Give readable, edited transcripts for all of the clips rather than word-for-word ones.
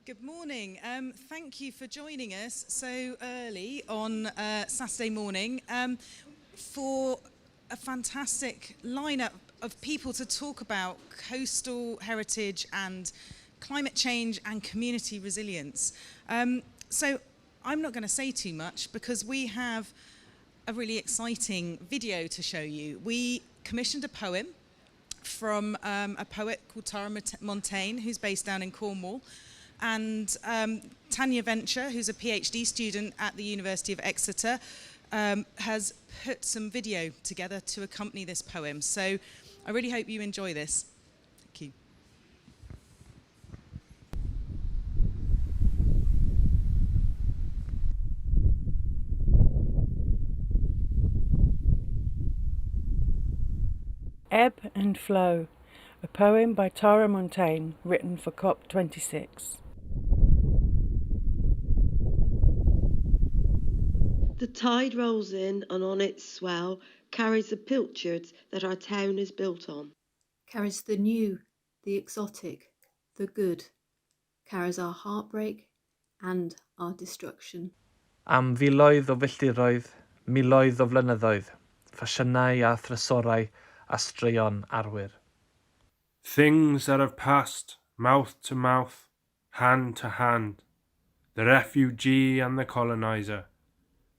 Good morning. Thank you for joining us so early on Saturday morning for a fantastic lineup of people to talk about coastal heritage and climate change and community resilience. So I'm not going to say too much because we have a really exciting video to show you. We commissioned a poem from a poet called Tara Montaigne, who's based down in Cornwall, and Tanya Venture, who's a PhD student at the University of Exeter, has put some video together to accompany this poem. So I really hope you enjoy this. Thank you. Ebb and Flow, a poem by Tara Montaigne, written for COP26. The tide rolls in, and on its swell carries the pilchards that our town is built on. Carries the new, the exotic, the good. Carries our heartbreak and our destruction. Am filoedd o filltiroedd, miloedd o flynyddoedd, ffasiynau a thrysorau a straeon arwyr. Things that have passed, mouth to mouth, hand to hand, the refugee and the colonizer,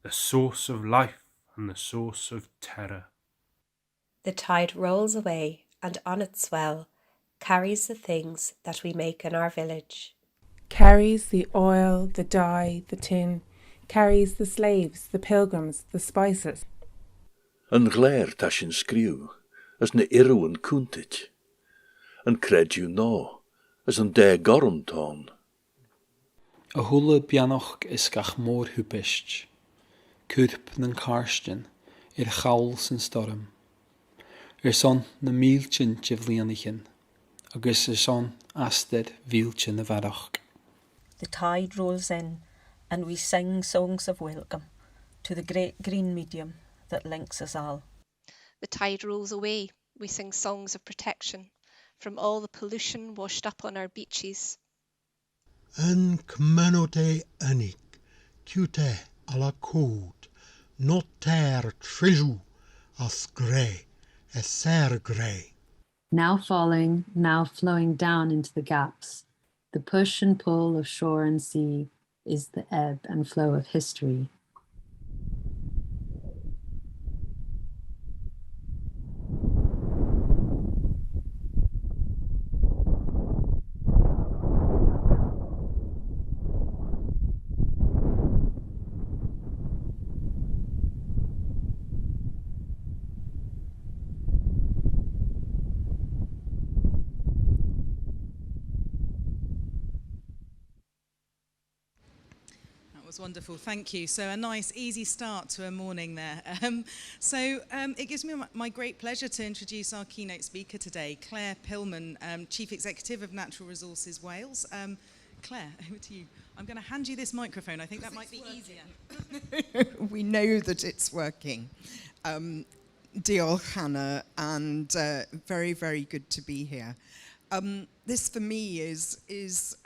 the source of life and the source of terror. The tide rolls away, and on its swell carries the things that we make in our village. Carries the oil, the dye, the tin, carries the slaves, the pilgrims, the spices. Yn gler ta sy'n sgriw, as na irw yn cwntit. Yn credu no, as yn de gorm ton. A hula bianoch isgach mór húpist. Cúrp nan karsten, chawl sy'n storm. Son na mílchin jivlianichin, agus son aster vílchin na varach. The tide rolls in, and we sing songs of welcome to the great green medium that links us all. The tide rolls away, we sing songs of protection from all the pollution washed up on our beaches. Yn cmynote unig, cute a la cwd, noter trilw as grey, ser grey. Now falling, now flowing down into the gaps. The push and pull of shore and sea is the ebb and flow of history. Was wonderful, thank you. So a nice, easy start to a morning there. It gives me my great pleasure to introduce our keynote speaker today, Claire Pillman, Chief Executive of Natural Resources Wales. Claire, over to you. I'm going to hand you this microphone. I think that might be easier. We know that it's working. Diolch, Hannah, and very, very good to be here. This for me is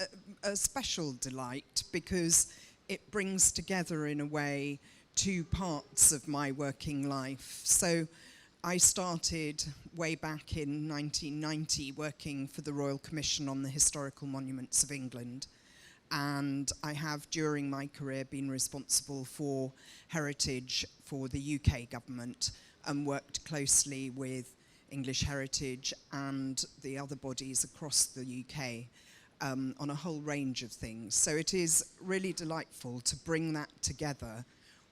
a special delight because it brings together in a way two parts of my working life. So I started way back in 1990 working for the Royal Commission on the Historical Monuments of England. And I have, during my career, been responsible for heritage for the UK government and worked closely with English Heritage and the other bodies across the UK on a whole range of things. So it is really delightful to bring that together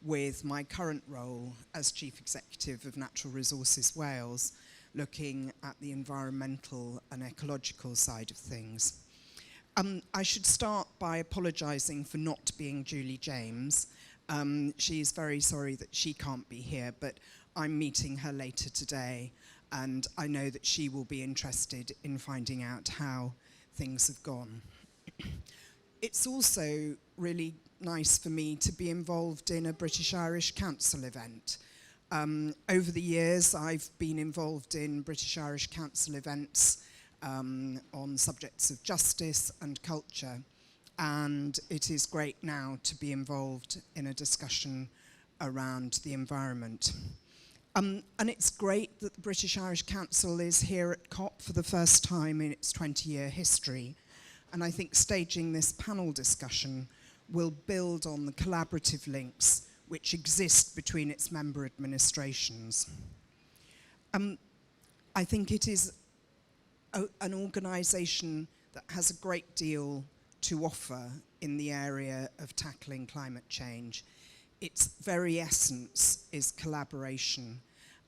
with my current role as Chief Executive of Natural Resources Wales, looking at the environmental and ecological side of things. I should start by apologising for not being Julie James. She's very sorry that she can't be here, but I'm meeting her later today, and I know that she will be interested in finding out how things have gone. It's also really nice for me to be involved in a British Irish Council event. Over the years, I've been involved in British Irish Council events on subjects of justice and culture. and it is great now to be involved in a discussion around the environment. And it's great that the British Irish Council is here at COP for the first time in its 20-year history. And I think staging this panel discussion will build on the collaborative links which exist between its member administrations. I think it is an organisation that has a great deal to offer in the area of tackling climate change. Its very essence is collaboration,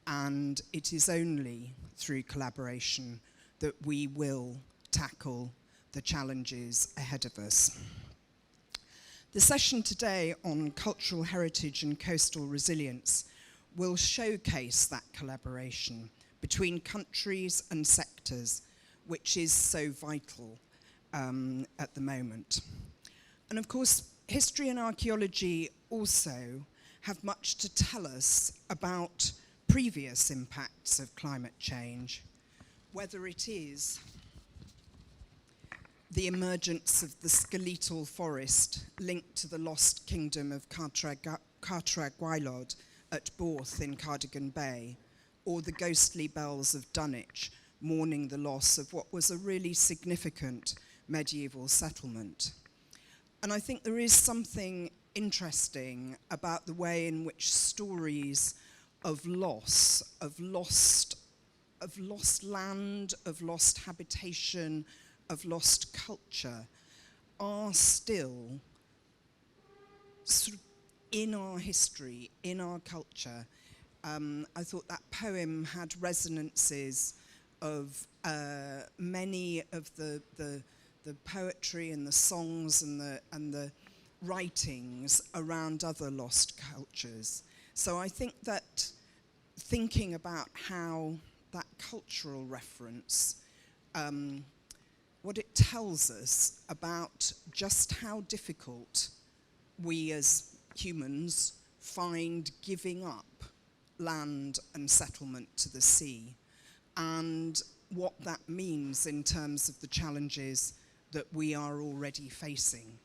and it is only through collaboration that we will tackle the challenges ahead of us. The session today on cultural heritage and coastal resilience will showcase that collaboration between countries and sectors, which is so vital at the moment. And of course, history and archaeology also have much to tell us about previous impacts of climate change, whether it is the emergence of the skeletal forest linked to the lost kingdom of Cartreg Gwaelod at Borth in Cardigan Bay, or the ghostly bells of Dunwich mourning the loss of what was a really significant medieval settlement. And I think there is something interesting about the way in which stories of loss, of lost land, of lost habitation, of lost culture are still sort of in our history, in our culture. I thought that poem had resonances of many of the poetry and the songs and the writings around other lost cultures. So I think that thinking about how that cultural reference, what it tells us about just how difficult we as humans find giving up land and settlement to the sea, and what that means in terms of the challenges that we are already facing.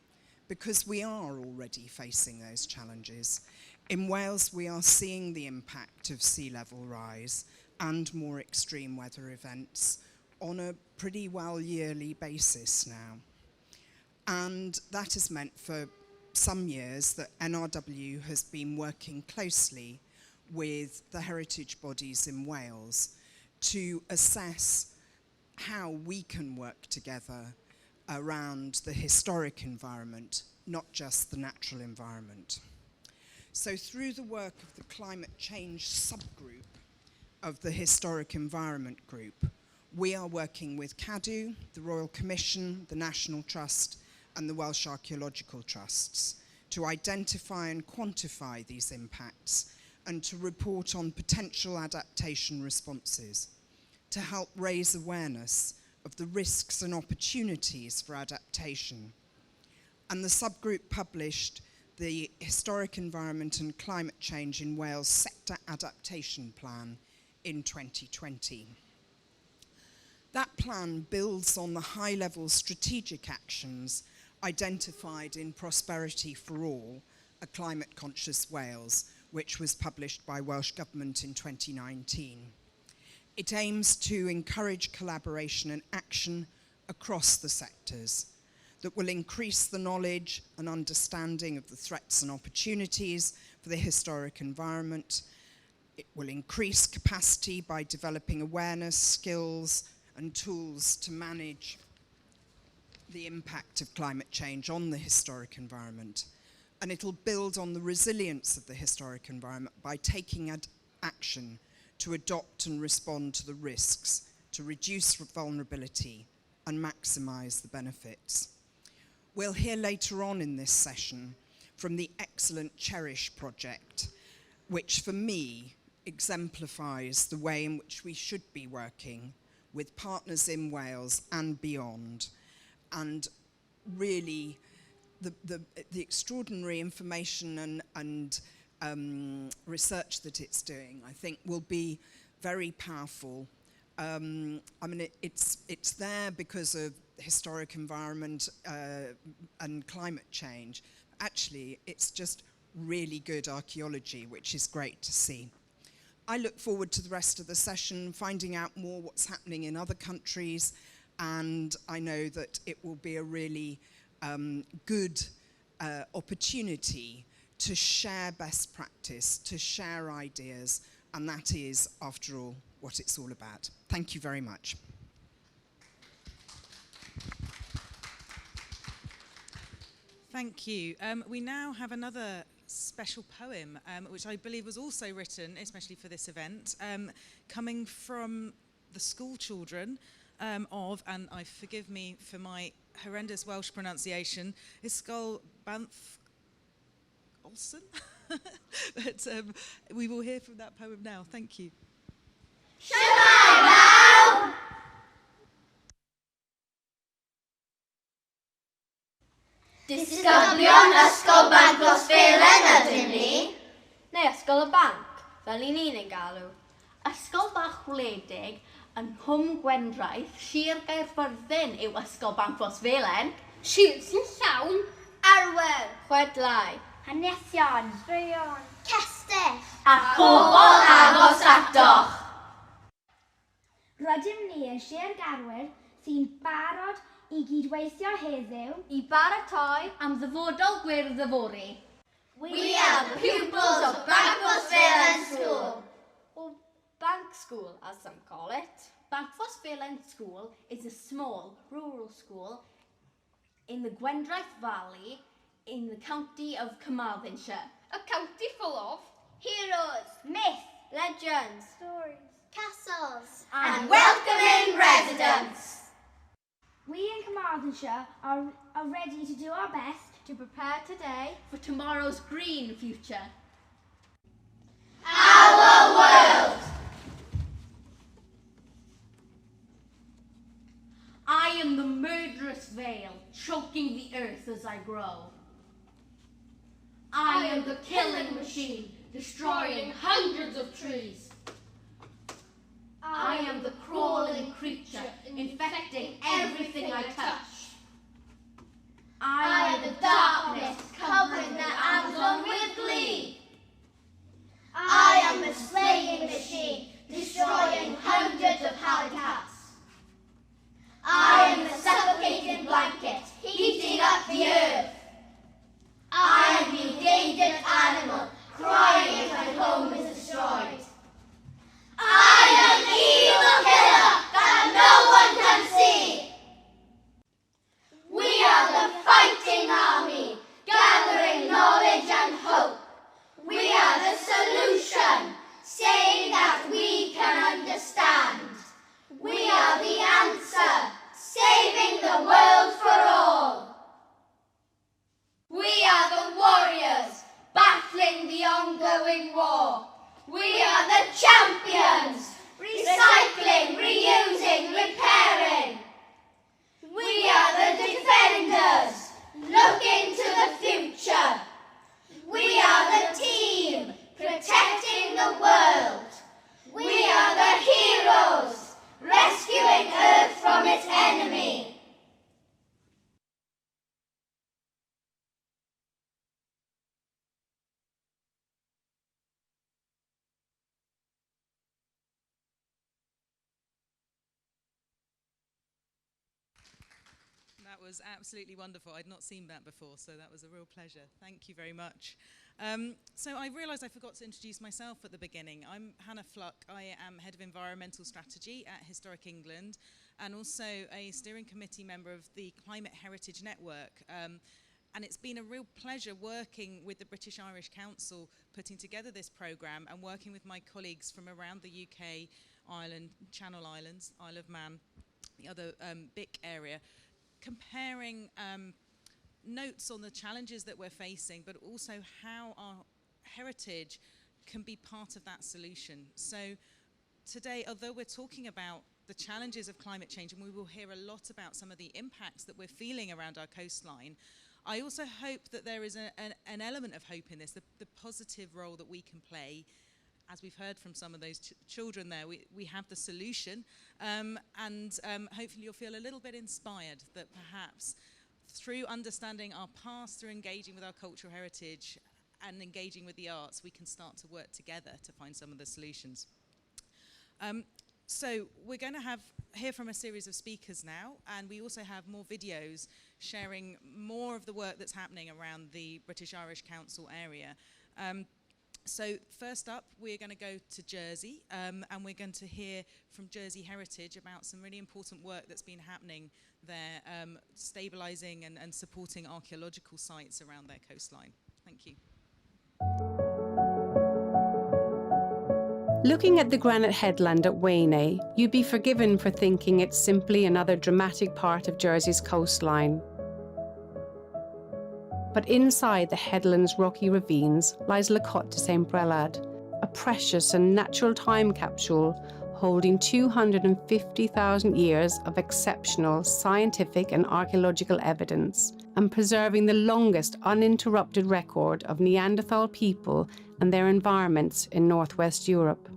Because we are already facing those challenges. In Wales, we are seeing the impact of sea level rise and more extreme weather events on a pretty well yearly basis now. And that has meant for some years that NRW has been working closely with the heritage bodies in Wales to assess how we can work together around the historic environment, not just the natural environment. So through the work of the climate change subgroup of the Historic Environment Group, we are working with CADU, the Royal Commission, the National Trust, and the Welsh Archaeological Trusts to identify and quantify these impacts and to report on potential adaptation responses, to help raise awareness of the risks and opportunities for adaptation. And the subgroup published the Historic Environment and Climate Change in Wales Sector Adaptation Plan in 2020. That plan builds on the high-level strategic actions identified in Prosperity for All, A Climate-Conscious Wales, which was published by Welsh Government in 2019. It aims to encourage collaboration and action across the sectors that will increase the knowledge and understanding of the threats and opportunities for the historic environment. It will increase capacity by developing awareness, skills, and tools to manage the impact of climate change on the historic environment. And it'll build on the resilience of the historic environment by taking action to adopt and respond to the risks, to reduce vulnerability and maximise the benefits. We'll hear later on in this session from the excellent Cherish project, which for me exemplifies the way in which we should be working with partners in Wales and beyond, and really the extraordinary information and research that it's doing, I think, will be very powerful I mean, it's there because of historic environment and climate change. Actually, it's just really good archaeology, which is great to see. I look forward to the rest of the session, finding out more what's happening in other countries, and I know that it will be a really good opportunity to share best practice, to share ideas, and that is, after all, what it's all about. Thank you very much. Thank you. We now have another special poem, which I believe was also written especially for this event, coming from the school children of, and I forgive me for my horrendous Welsh pronunciation, Ysgol Banff Olsen. But we will hear from that poem now. Thank you. Disgyblion ysgol Bangor Felen ydyn ni. Neu ysgol y banc, fel i ni'n ei galw. Ysgol bach wledig yn Nghwm Gwendraeth, Sir Gaerfyrddin yw ysgol Bangor Felen. Sir sy'n llawn arwer, chwedlau, hanesion, straeon, castell, a pobl agos atoch. Rydym ni yn Sir Garwyr sy'n barod I gydweithio heddiw I baratoi am ddyfodol gwyrdd yfory. We are the pupils of Bangor Felen School. Or Bank School, as some call it. Bangor Felen School is a small rural school in the Gwendraeth Valley in the county of Carmarthenshire. A county full of heroes, myth, legends, stories, castles, and welcoming residents. We in Carmarthenshire are ready to do our best to prepare today for tomorrow's green future. Our world! I am the murderous veil, choking the earth as I grow. I am the killing machine, destroying hundreds of trees. I am the crawling creature, infecting everything I touch. I am the darkness, covering the Amazon with glee. I am the slaying machine, destroying hundreds of habitats. I am the suffocating blanket, heating up the earth. I am the endangered animal, crying if my home is destroyed. I am the evil killer that no one can see. We are the fighting army, gathering knowledge and hope. We are the solution, saying that we can understand. We are the answer, saving the world for all. We are the warriors, battling the ongoing war. We are the champions, recycling, reusing, repairing. We are the defenders, looking to the future. We are the team, protecting the world. We are the heroes, rescuing Earth from its enemy. That was absolutely wonderful. I'd not seen that before, so that was a real pleasure. Thank you very much. So I realised I forgot to introduce myself at the beginning. I'm Hannah Fluck. I am Head of Environmental Strategy at Historic England and also a steering committee member of the Climate Heritage Network. And it's been a real pleasure working with the British Irish Council, putting together this programme and working with my colleagues from around the UK, Ireland, Channel Islands, Isle of Man, the other BIC area, comparing notes on the challenges that we're facing, but also how our heritage can be part of that solution. So today, although we're talking about the challenges of climate change, and we will hear a lot about some of the impacts that we're feeling around our coastline, I also hope that there is an element of hope in this, the positive role that we can play as we've heard from some of those children there, we have the solution, and hopefully you'll feel a little bit inspired that perhaps through understanding our past, through engaging with our cultural heritage and engaging with the arts, we can start to work together to find some of the solutions. So we're going to hear from a series of speakers now, and we also have more videos sharing more of the work that's happening around the British Irish Council area. So first up, we're going to go to Jersey, and we're going to hear from Jersey Heritage about some really important work that's been happening there, stabilising and supporting archaeological sites around their coastline. Thank you. Looking at the granite headland at Waynay, you'd be forgiven for thinking it's simply another dramatic part of Jersey's coastline. But inside the headland's rocky ravines lies La Cotte de Saint Brelad, a precious and natural time capsule holding 250,000 years of exceptional scientific and archaeological evidence, and preserving the longest uninterrupted record of Neanderthal people and their environments in northwest Europe.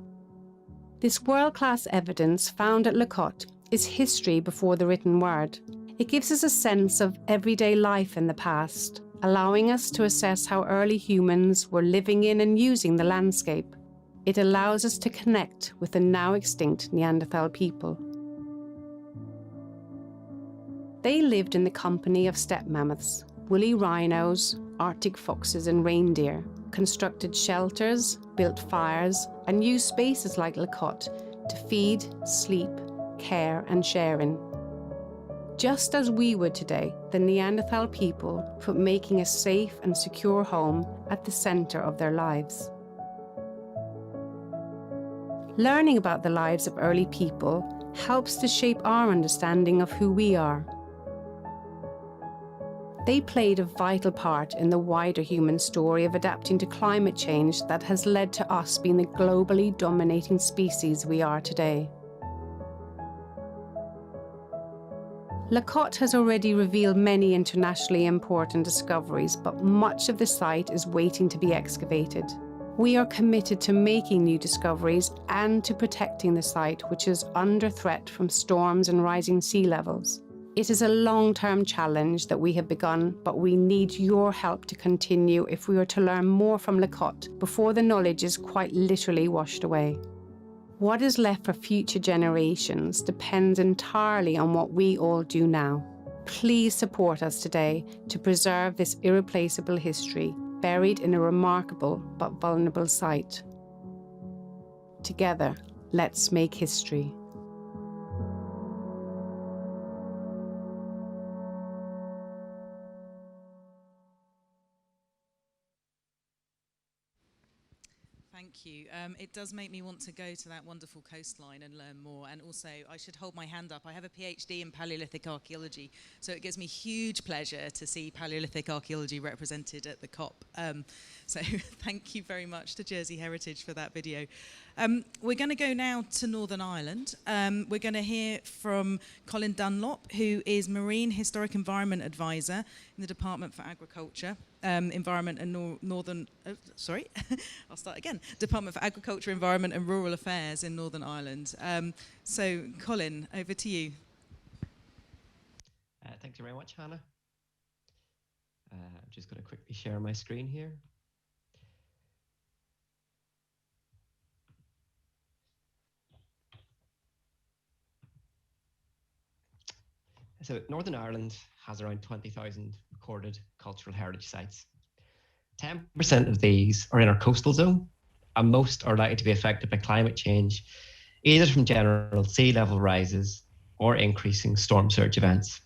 This world-class evidence found at La Cotte is history before the written word. It gives us a sense of everyday life in the past, allowing us to assess how early humans were living in and using the landscape. It allows us to connect with the now extinct Neanderthal people. They lived in the company of steppe mammoths, woolly rhinos, Arctic foxes and reindeer, constructed shelters, built fires, and used spaces like La Cotte to feed, sleep, care and share in. Just as we would today, the Neanderthal people put making a safe and secure home at the centre of their lives. Learning about the lives of early people helps to shape our understanding of who we are. They played a vital part in the wider human story of adapting to climate change that has led to us being the globally dominating species we are today. La Cotte has already revealed many internationally important discoveries, but much of the site is waiting to be excavated. We are committed to making new discoveries and to protecting the site, which is under threat from storms and rising sea levels. It is a long-term challenge that we have begun, but we need your help to continue if we are to learn more from La Cotte before the knowledge is quite literally washed away. What is left for future generations depends entirely on what we all do now. Please support us today to preserve this irreplaceable history buried in a remarkable but vulnerable site. Together, let's make history. Thank you. It does make me want to go to that wonderful coastline and learn more. And also, I should hold my hand up. I have a PhD in Paleolithic archaeology, so it gives me huge pleasure to see Paleolithic archaeology represented at the COP. So thank you very much to Jersey Heritage for that video. We're going to go now to Northern Ireland. We're going to hear from Colin Dunlop, who is Marine Historic Environment Advisor in the Department for Agriculture, Environment and I'll start again. Department for Agriculture, Environment and Rural Affairs in Northern Ireland. So Colin, over to you. Thank you very much, Hannah. I'm just going to quickly share my screen here. So Northern Ireland has around 20,000 recorded cultural heritage sites. 10% of these are in our coastal zone, and most are likely to be affected by climate change, either from general sea level rises or increasing storm surge events.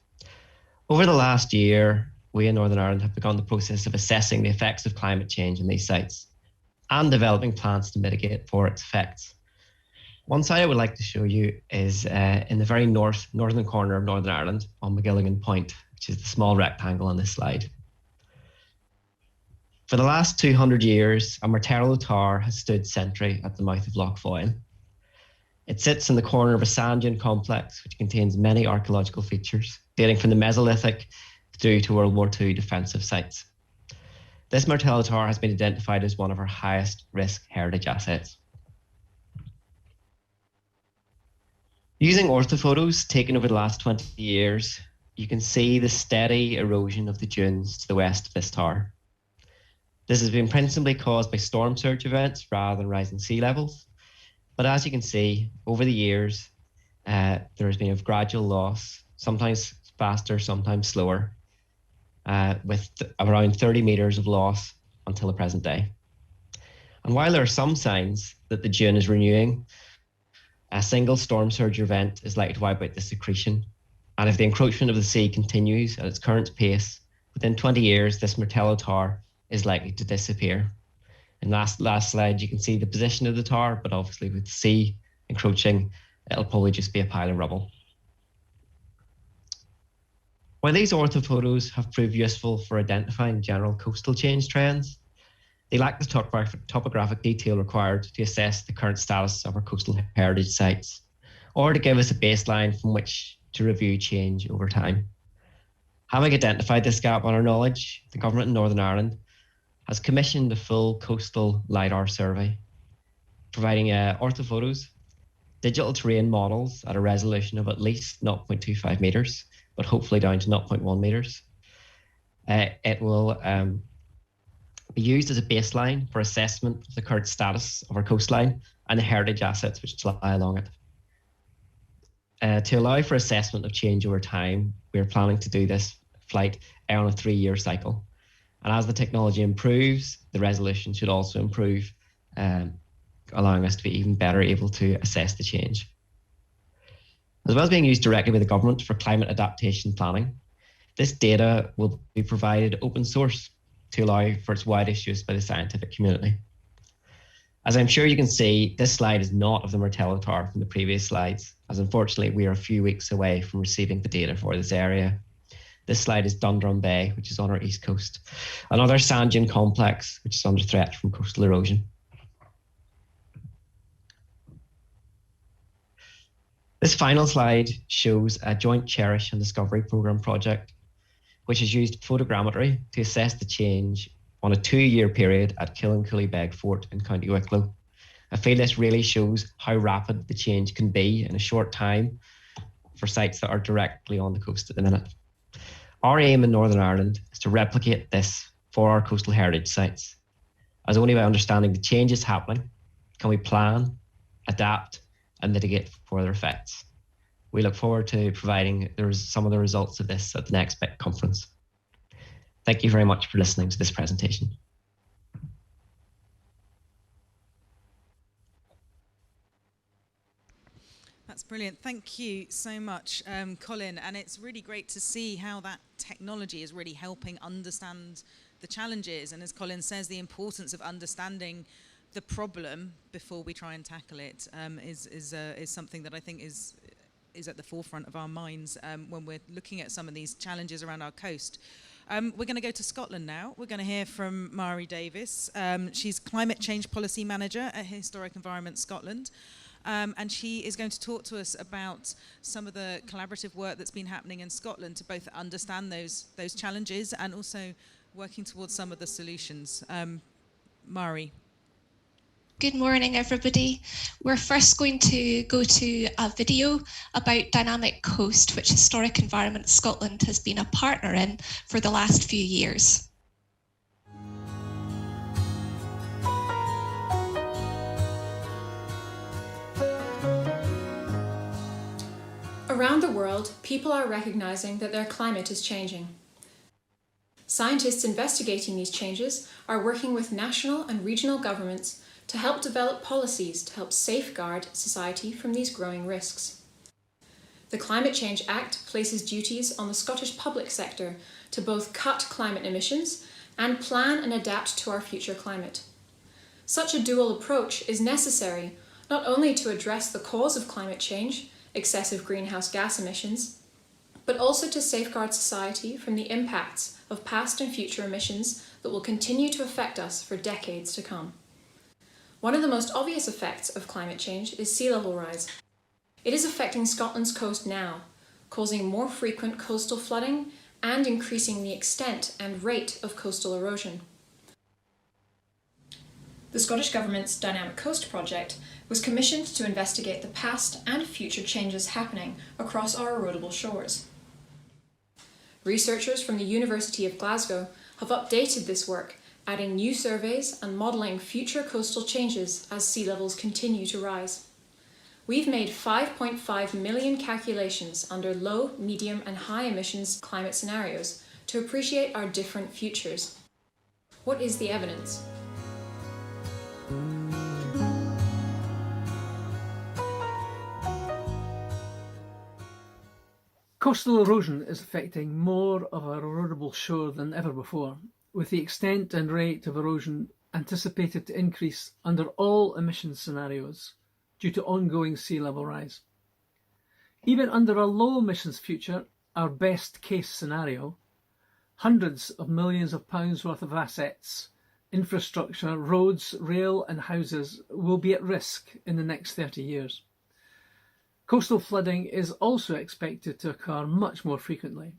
Over the last year, we in Northern Ireland have begun the process of assessing the effects of climate change in these sites and developing plans to mitigate for its effects. One site I would like to show you is in the very northern corner of Northern Ireland on Magilligan Point, which is the small rectangle on this slide. For the last 200 years, a Martello Tower has stood sentry at the mouth of Lough Foyle. It sits in the corner of a sand dune complex which contains many archaeological features dating from the Mesolithic through to World War II defensive sites. This Martello Tower has been identified as one of our highest risk heritage assets. Using orthophotos taken over the last 20 years, you can see the steady erosion of the dunes to the west of this tower. This has been principally caused by storm surge events rather than rising sea levels. But as you can see, over the years, there has been a gradual loss, sometimes faster, sometimes slower, with around 30 metres of loss until the present day. And while there are some signs that the dune is renewing, a single storm surge event is likely to wipe out this accretion. And if the encroachment of the sea continues at its current pace, within 20 years, this Martello Tower is likely to disappear. In last slide, you can see the position of the tower, but obviously with the sea encroaching, it'll probably just be a pile of rubble. While these orthophotos have proved useful for identifying general coastal change trends, they lack the topographic detail required to assess the current status of our coastal heritage sites, or to give us a baseline from which to review change over time. Having identified this gap on our knowledge, the government in Northern Ireland has commissioned a full coastal LiDAR survey, providing orthophotos, digital terrain models at a resolution of at least 0.25 metres, but hopefully down to 0.1 metres. It will be used as a baseline for assessment of the current status of our coastline and the heritage assets which lie along it. To allow for assessment of change over time, we are planning to do this flight on a 3-year cycle. And as the technology improves, the resolution should also improve, allowing us to be even better able to assess the change. As well as being used directly by the government for climate adaptation planning, this data will be provided open source to allow for its widest use by the scientific community. As I'm sure you can see, this slide is not of the Martello Tower from the previous slides, as unfortunately we are a few weeks away from receiving the data for this area. This slide is Dundrum Bay, which is on our east coast, another sand dune complex which is under threat from coastal erosion. This final slide shows a joint Cherish and Discovery Programme project, which has used photogrammetry to assess the change on a 2-year period at Killincooley Beg Fort in County Wicklow. I feel this really shows how rapid the change can be in a short time for sites that are directly on the coast at the minute. Our aim in Northern Ireland is to replicate this for our coastal heritage sites, as only by understanding the changes happening can we plan, adapt, and mitigate further effects. We look forward to providing some of the results of this at the next BEC conference. Thank you very much for listening to this presentation. That's brilliant. Thank you so much, Colin. And it's really great to see how that technology is really helping understand the challenges. And as Colin says, the importance of understanding the problem before we try and tackle it is something that I think is at the forefront of our minds when we're looking at some of these challenges around our coast. We're going to go to Scotland now. We're going to hear from Mari Davis. She's Climate Change Policy Manager at Historic Environment Scotland. And she is going to talk to us about some of the collaborative work that's been happening in Scotland to both understand those challenges and also working towards some of the solutions. Mari. Good morning, everybody. We're first going to go to a video about Dynamic Coast, which Historic Environment Scotland has been a partner in for the last few years. Around the world, people are recognizing that their climate is changing. Scientists investigating these changes are working with national and regional governments to help develop policies to help safeguard society from these growing risks. The Climate Change Act places duties on the Scottish public sector to both cut climate emissions and plan and adapt to our future climate. Such a dual approach is necessary not only to address the cause of climate change, excessive greenhouse gas emissions, but also to safeguard society from the impacts of past and future emissions that will continue to affect us for decades to come. One of the most obvious effects of climate change is sea level rise. It is affecting Scotland's coast now, causing more frequent coastal flooding and increasing the extent and rate of coastal erosion. The Scottish Government's Dynamic Coast project was commissioned to investigate the past and future changes happening across our erodible shores. Researchers from the University of Glasgow have updated this work, adding new surveys and modelling future coastal changes as sea levels continue to rise. We've made 5.5 million calculations under low, medium and high emissions climate scenarios to appreciate our different futures. What is the evidence? Coastal erosion is affecting more of our erodible shore than ever before, with the extent and rate of erosion anticipated to increase under all emissions scenarios due to ongoing sea level rise. Even under a low emissions future, our best case scenario, hundreds of millions of pounds worth of assets, infrastructure, roads, rail and houses will be at risk in the next 30 years. Coastal flooding is also expected to occur much more frequently.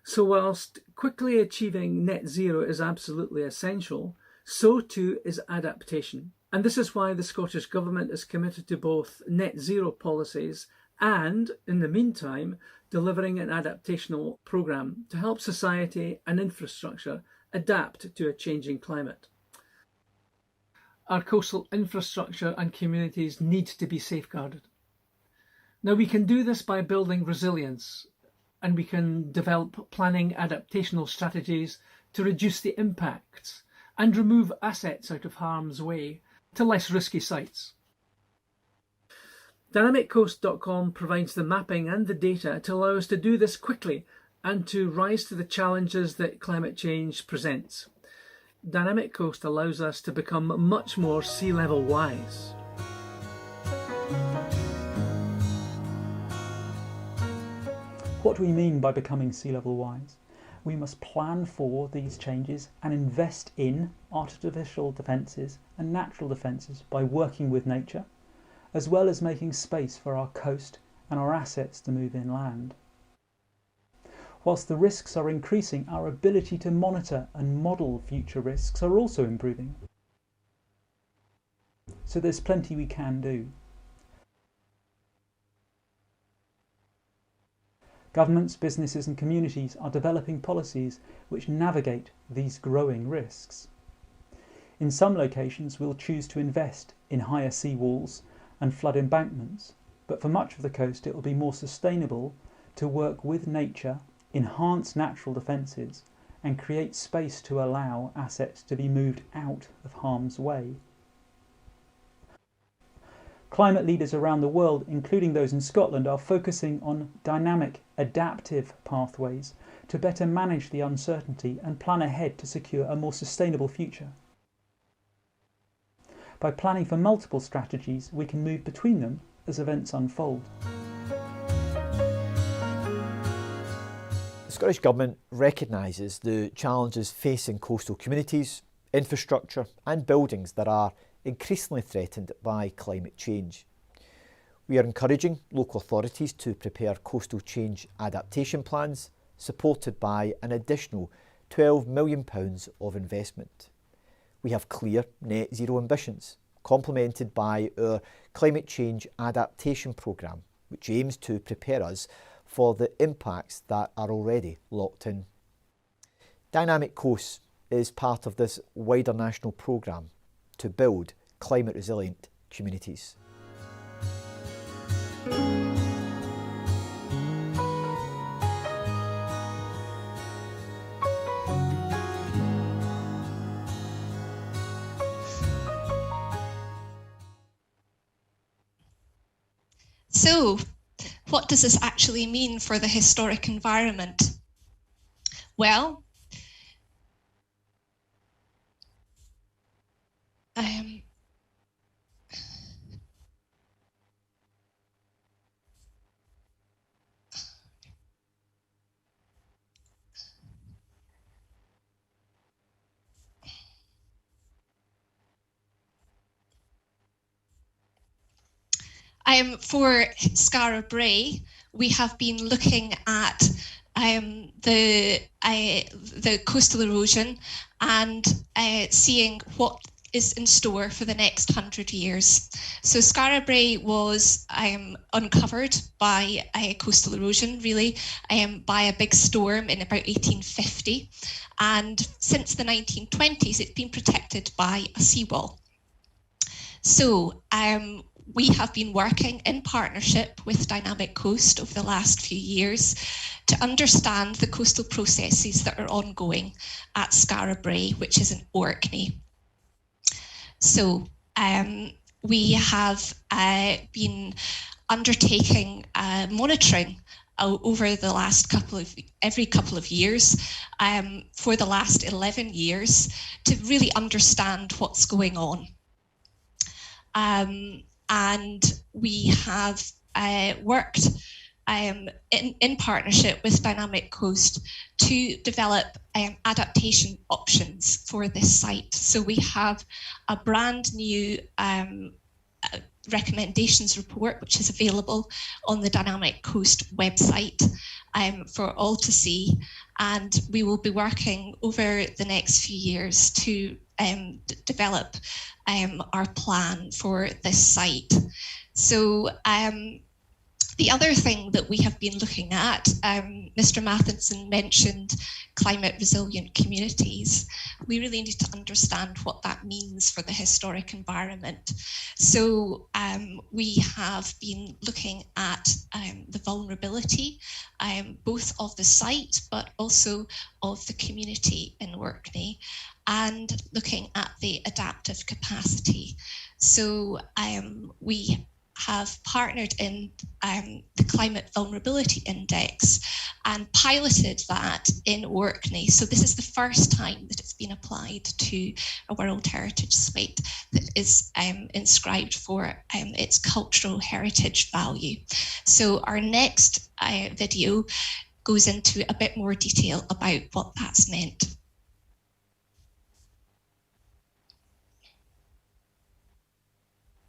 So whilst quickly achieving net zero is absolutely essential, so too is adaptation. And this is why the Scottish Government is committed to both net zero policies and, in the meantime, delivering an adaptational programme to help society and infrastructure adapt to a changing climate. Our coastal infrastructure and communities need to be safeguarded. Now, we can do this by building resilience, and we can develop planning adaptational strategies to reduce the impacts and remove assets out of harm's way to less risky sites. DynamicCoast.com provides the mapping and the data to allow us to do this quickly and to rise to the challenges that climate change presents. Dynamic Coast allows us to become much more sea level wise. What do we mean by becoming sea level wise? We must plan for these changes and invest in artificial defences and natural defences by working with nature, as well as making space for our coast and our assets to move inland. Whilst the risks are increasing, our ability to monitor and model future risks are also improving. So there's plenty we can do. Governments, businesses and communities are developing policies which navigate these growing risks. In some locations we'll choose to invest in higher sea walls and flood embankments, but for much of the coast it will be more sustainable to work with nature, enhance natural defences and create space to allow assets to be moved out of harm's way. Climate leaders around the world, including those in Scotland, are focusing on dynamic, adaptive pathways to better manage the uncertainty and plan ahead to secure a more sustainable future. By planning for multiple strategies, we can move between them as events unfold. The Scottish Government recognises the challenges facing coastal communities, infrastructure and buildings that are increasingly threatened by climate change. We are encouraging local authorities to prepare coastal change adaptation plans, supported by an additional £12 million of investment. We have clear net zero ambitions, complemented by our climate change adaptation programme, which aims to prepare us for the impacts that are already locked in. Dynamic Coast is part of this wider national programme to build climate resilient communities. So, what does this actually mean for the historic environment? Well, for Skara Brae, we have been looking at the coastal erosion and seeing what is in store for the next 100 years. So Skara Brae was uncovered by coastal erosion, really, by a big storm in about 1850. And since the 1920s, it's been protected by a seawall. So we have been working in partnership with Dynamic Coast over the last few years to understand the coastal processes that are ongoing at Skara Brae, which is in Orkney. So we have been undertaking monitoring over the last every couple of years for the last 11 years to really understand what's going on. And we have worked in partnership with Dynamic Coast to develop adaptation options for this site. So we have a brand new recommendations report, which is available on the Dynamic Coast website for all to see. And we will be working over the next few years to develop our plan for this site. So the other thing that we have been looking at, Mr. Matheson mentioned climate resilient communities. We really need to understand what that means for the historic environment. So we have been looking at the vulnerability, both of the site, but also of the community in Orkney, and looking at the adaptive capacity. So we have partnered in the Climate Vulnerability Index and piloted that in Orkney. So this is the first time that it's been applied to a World Heritage Site that is inscribed for its cultural heritage value. So our next video goes into a bit more detail about what that's meant.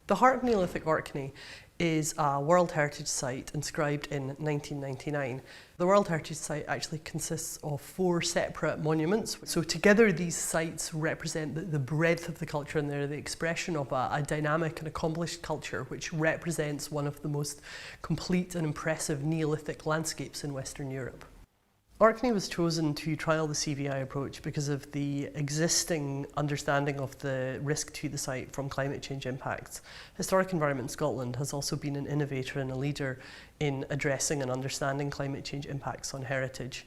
The Heart of Neolithic Orkney is a World Heritage Site inscribed in 1999. The World Heritage Site actually consists of 4 separate monuments. So together these sites represent the breadth of the culture, and they're the expression of a dynamic and accomplished culture which represents one of the most complete and impressive Neolithic landscapes in Western Europe. Orkney was chosen to trial the CVI approach because of the existing understanding of the risk to the site from climate change impacts. Historic Environment Scotland has also been an innovator and a leader in addressing and understanding climate change impacts on heritage.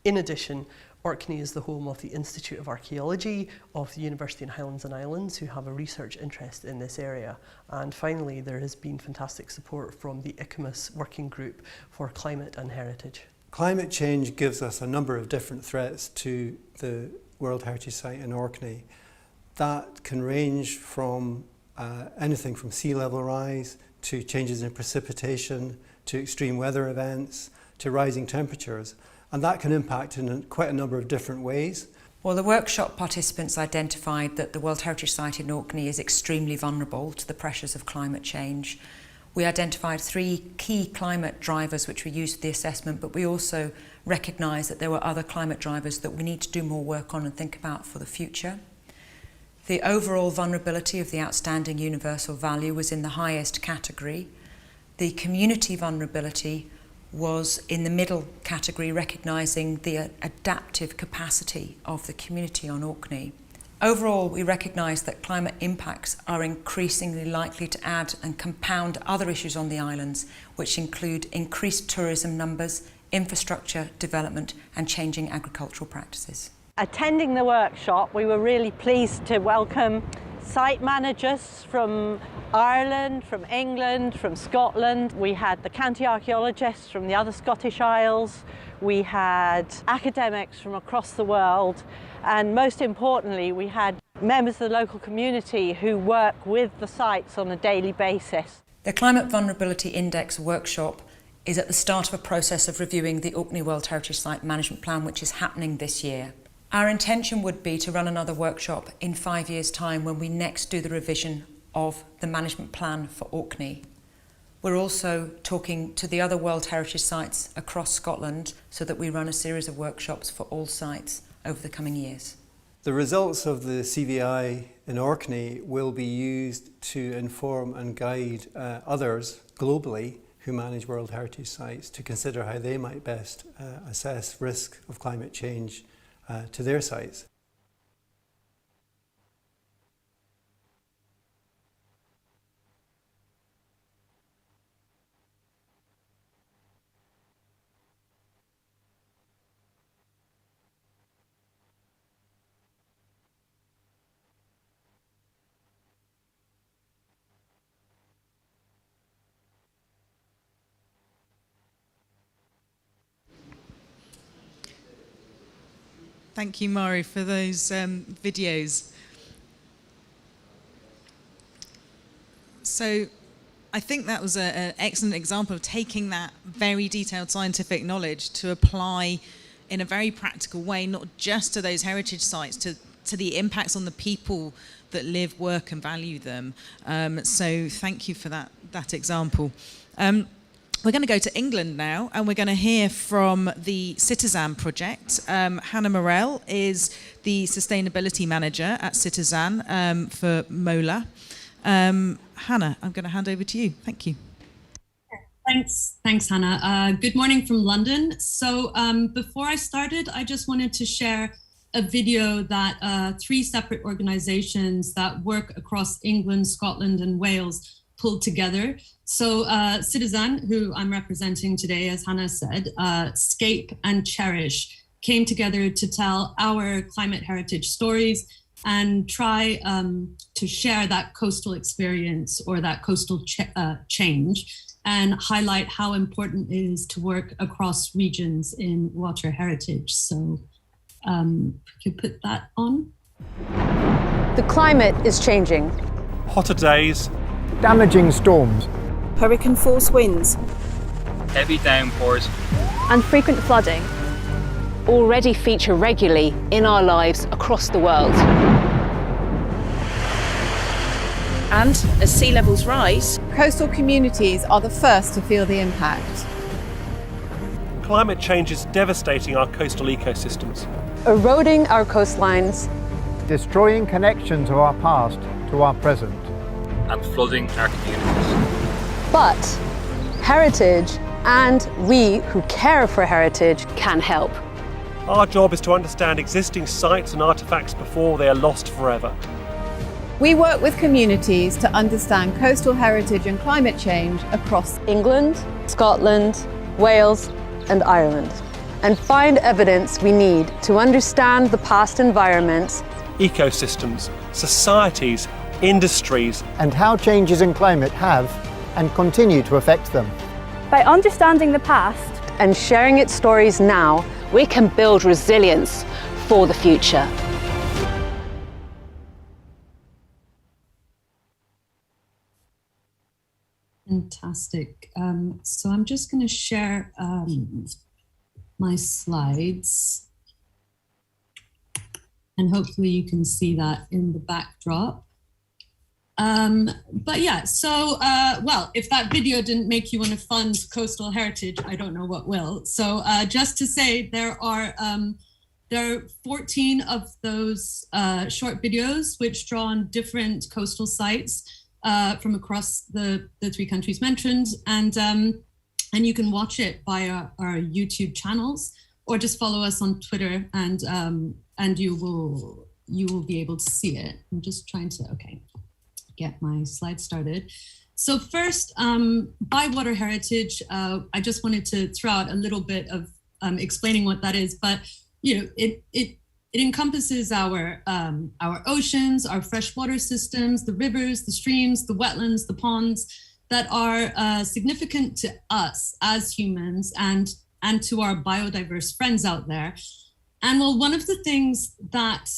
In addition, Orkney is the home of the Institute of Archaeology of the University in Highlands and Islands, who have a research interest in this area. And finally, there has been fantastic support from the ICMOS Working Group for Climate and Heritage. Climate change gives us a number of different threats to the World Heritage Site in Orkney. That can range from anything from sea level rise to changes in precipitation, to extreme weather events, to rising temperatures. And that can impact in quite a number of different ways. Well, the workshop participants identified that the World Heritage Site in Orkney is extremely vulnerable to the pressures of climate change. We identified 3 key climate drivers which we used for the assessment, but we also recognised that there were other climate drivers that we need to do more work on and think about for the future. The overall vulnerability of the outstanding universal value was in the highest category. The community vulnerability was in the middle category, recognising the adaptive capacity of the community on Orkney. Overall, we recognise that climate impacts are increasingly likely to add and compound other issues on the islands, which include increased tourism numbers, infrastructure development and changing agricultural practices. Attending the workshop, we were really pleased to welcome site managers from Ireland, from England, from Scotland. We had the county archaeologists from the other Scottish Isles. We had academics from across the world. And most importantly, we had members of the local community who work with the sites on a daily basis. The Climate Vulnerability Index workshop is at the start of a process of reviewing the Orkney World Heritage Site Management Plan, which is happening this year. Our intention would be to run another workshop in 5 years' time when we next do the revision of the management plan for Orkney. We're also talking to the other World Heritage Sites across Scotland so that we run a series of workshops for all sites over the coming years. The results of the CVI in Orkney will be used to inform and guide others globally who manage World Heritage Sites to consider how they might best assess risk of climate change to their sites. Thank you, Mari, for those videos. So I think that was an excellent example of taking that very detailed scientific knowledge to apply in a very practical way, not just to those heritage sites, to the impacts on the people that live, work and value them. So thank you for that example. We're going to go to England now, and we're going to hear from the Citizen project. Hannah Morell is the Sustainability Manager at Citizen for MOLA. Hannah, I'm going to hand over to you. Thank you. Thanks, Hannah. Good morning from London. So before I started, I just wanted to share a video that 3 separate organizations that work across England, Scotland and Wales pulled together. So Citizen, who I'm representing today, as Hannah said, Scape and Cherish came together to tell our climate heritage stories and try to share that coastal experience or that coastal change and highlight how important it is to work across regions in water heritage. So could you put that on? The climate is changing. Hotter days, damaging storms, hurricane force winds, heavy downpours, and frequent flooding already feature regularly in our lives across the world. And as sea levels rise, coastal communities are the first to feel the impact. Climate change is devastating our coastal ecosystems, eroding our coastlines, destroying connections of our past to our present, and flooding our communities. But heritage and we who care for heritage can help. Our job is to understand existing sites and artefacts before they are lost forever. We work with communities to understand coastal heritage and climate change across England, Scotland, Wales and Ireland, and find evidence we need to understand the past environments, ecosystems, societies, industries, and how changes in climate have and continue to affect them. By understanding the past and sharing its stories now, we can build resilience for the future. Fantastic. So I'm just going to share my slides, and hopefully you can see that in the backdrop. But yeah, so, well, if that video didn't make you want to fund coastal heritage, I don't know what will. So just to say, there are 14 of those short videos which draw on different coastal sites from across the 3 countries mentioned, and you can watch it via our YouTube channels, or just follow us on Twitter, and you will be able to see it. I'm just trying to get my slides started. So first, by water heritage, I just wanted to throw out a little bit of explaining what that is, but you know, it encompasses our oceans, our freshwater systems, the rivers, the streams, the wetlands, the ponds that are significant to us as humans and to our biodiverse friends out there. And well, one of the things that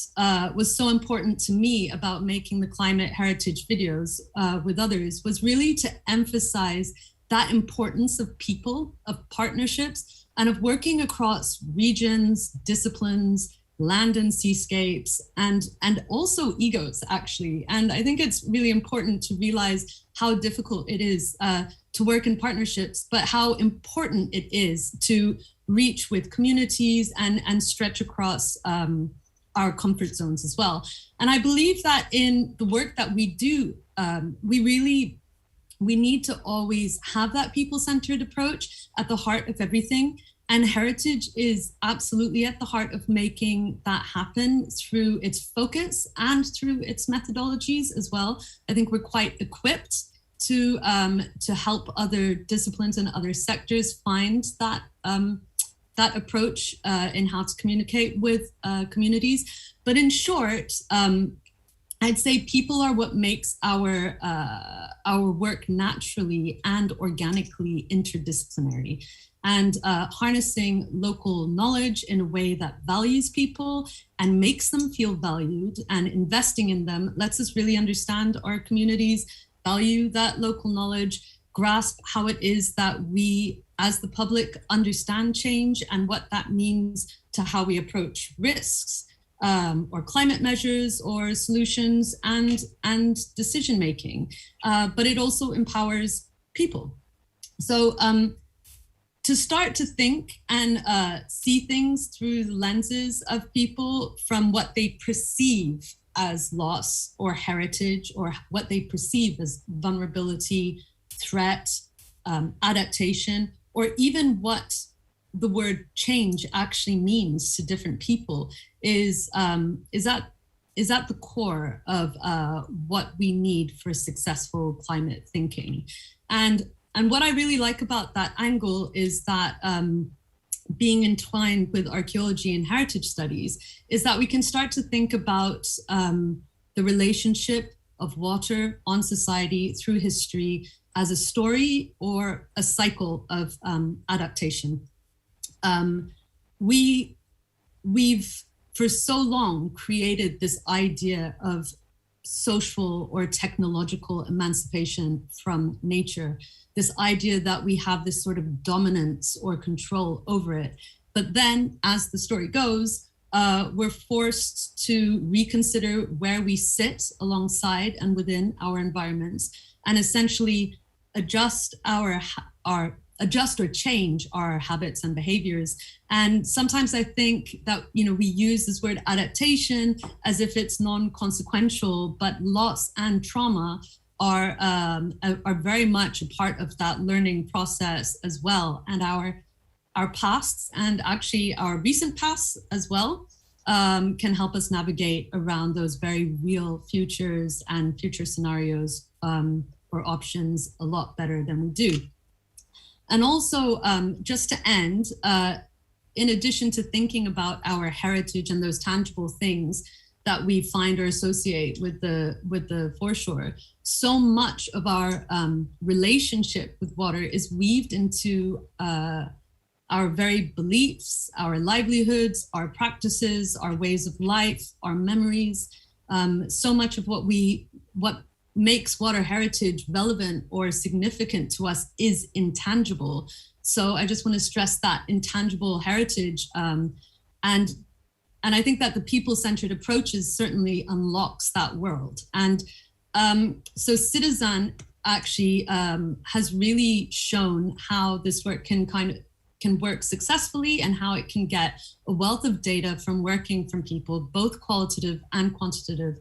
was so important to me about making the climate heritage videos with others was really to emphasize that importance of people, of partnerships, and of working across regions, disciplines, land and seascapes, and also egos, actually. And I think it's really important to realize how difficult it is to work in partnerships, but how important it is to reach with communities and stretch across our comfort zones as well. And I believe that in the work that we do, we need to always have that people-centered approach at the heart of everything. And heritage is absolutely at the heart of making that happen through its focus and through its methodologies as well. I think we're quite equipped to help other disciplines and other sectors find that approach in how to communicate with communities. But in short, I'd say people are what makes our work naturally and organically interdisciplinary. And harnessing local knowledge in a way that values people and makes them feel valued, and investing in them lets us really understand our communities, value that local knowledge, grasp how it is that we as the public understand change and what that means to how we approach risks or climate measures or solutions and decision making. But it also empowers people. So to start to think and see things through the lenses of people from what they perceive as loss or heritage, or what they perceive as vulnerability, threat, adaptation, or even what the word change actually means to different people is at the core of what we need for successful climate thinking. And what I really like about that angle is that being entwined with archaeology and heritage studies is that we can start to think about the relationship of water on society through history as a story or a cycle of adaptation. We've for so long created this idea of social or technological emancipation from nature, this idea that we have this sort of dominance or control over it. But then, as the story goes, we're forced to reconsider where we sit alongside and within our environments, and essentially adjust or change our habits and behaviors. And sometimes I think that, we use this word adaptation as if it's non-consequential, but loss and trauma are very much a part of that learning process as well. And our pasts, and actually our recent pasts as well, can help us navigate around those very real futures and future scenarios or options a lot better than we do. And also, just to end, in addition to thinking about our heritage and those tangible things that we find or associate with the foreshore, so much of our relationship with water is weaved into our very beliefs, our livelihoods, our practices, our ways of life, our memories. So much of what makes water heritage relevant or significant to us is intangible. So I just want to stress that intangible heritage. And I think that the people-centered approaches certainly unlocks that world. And so Citizen actually has really shown how this work can work successfully, and how it can get a wealth of data from working from people, both qualitative and quantitative,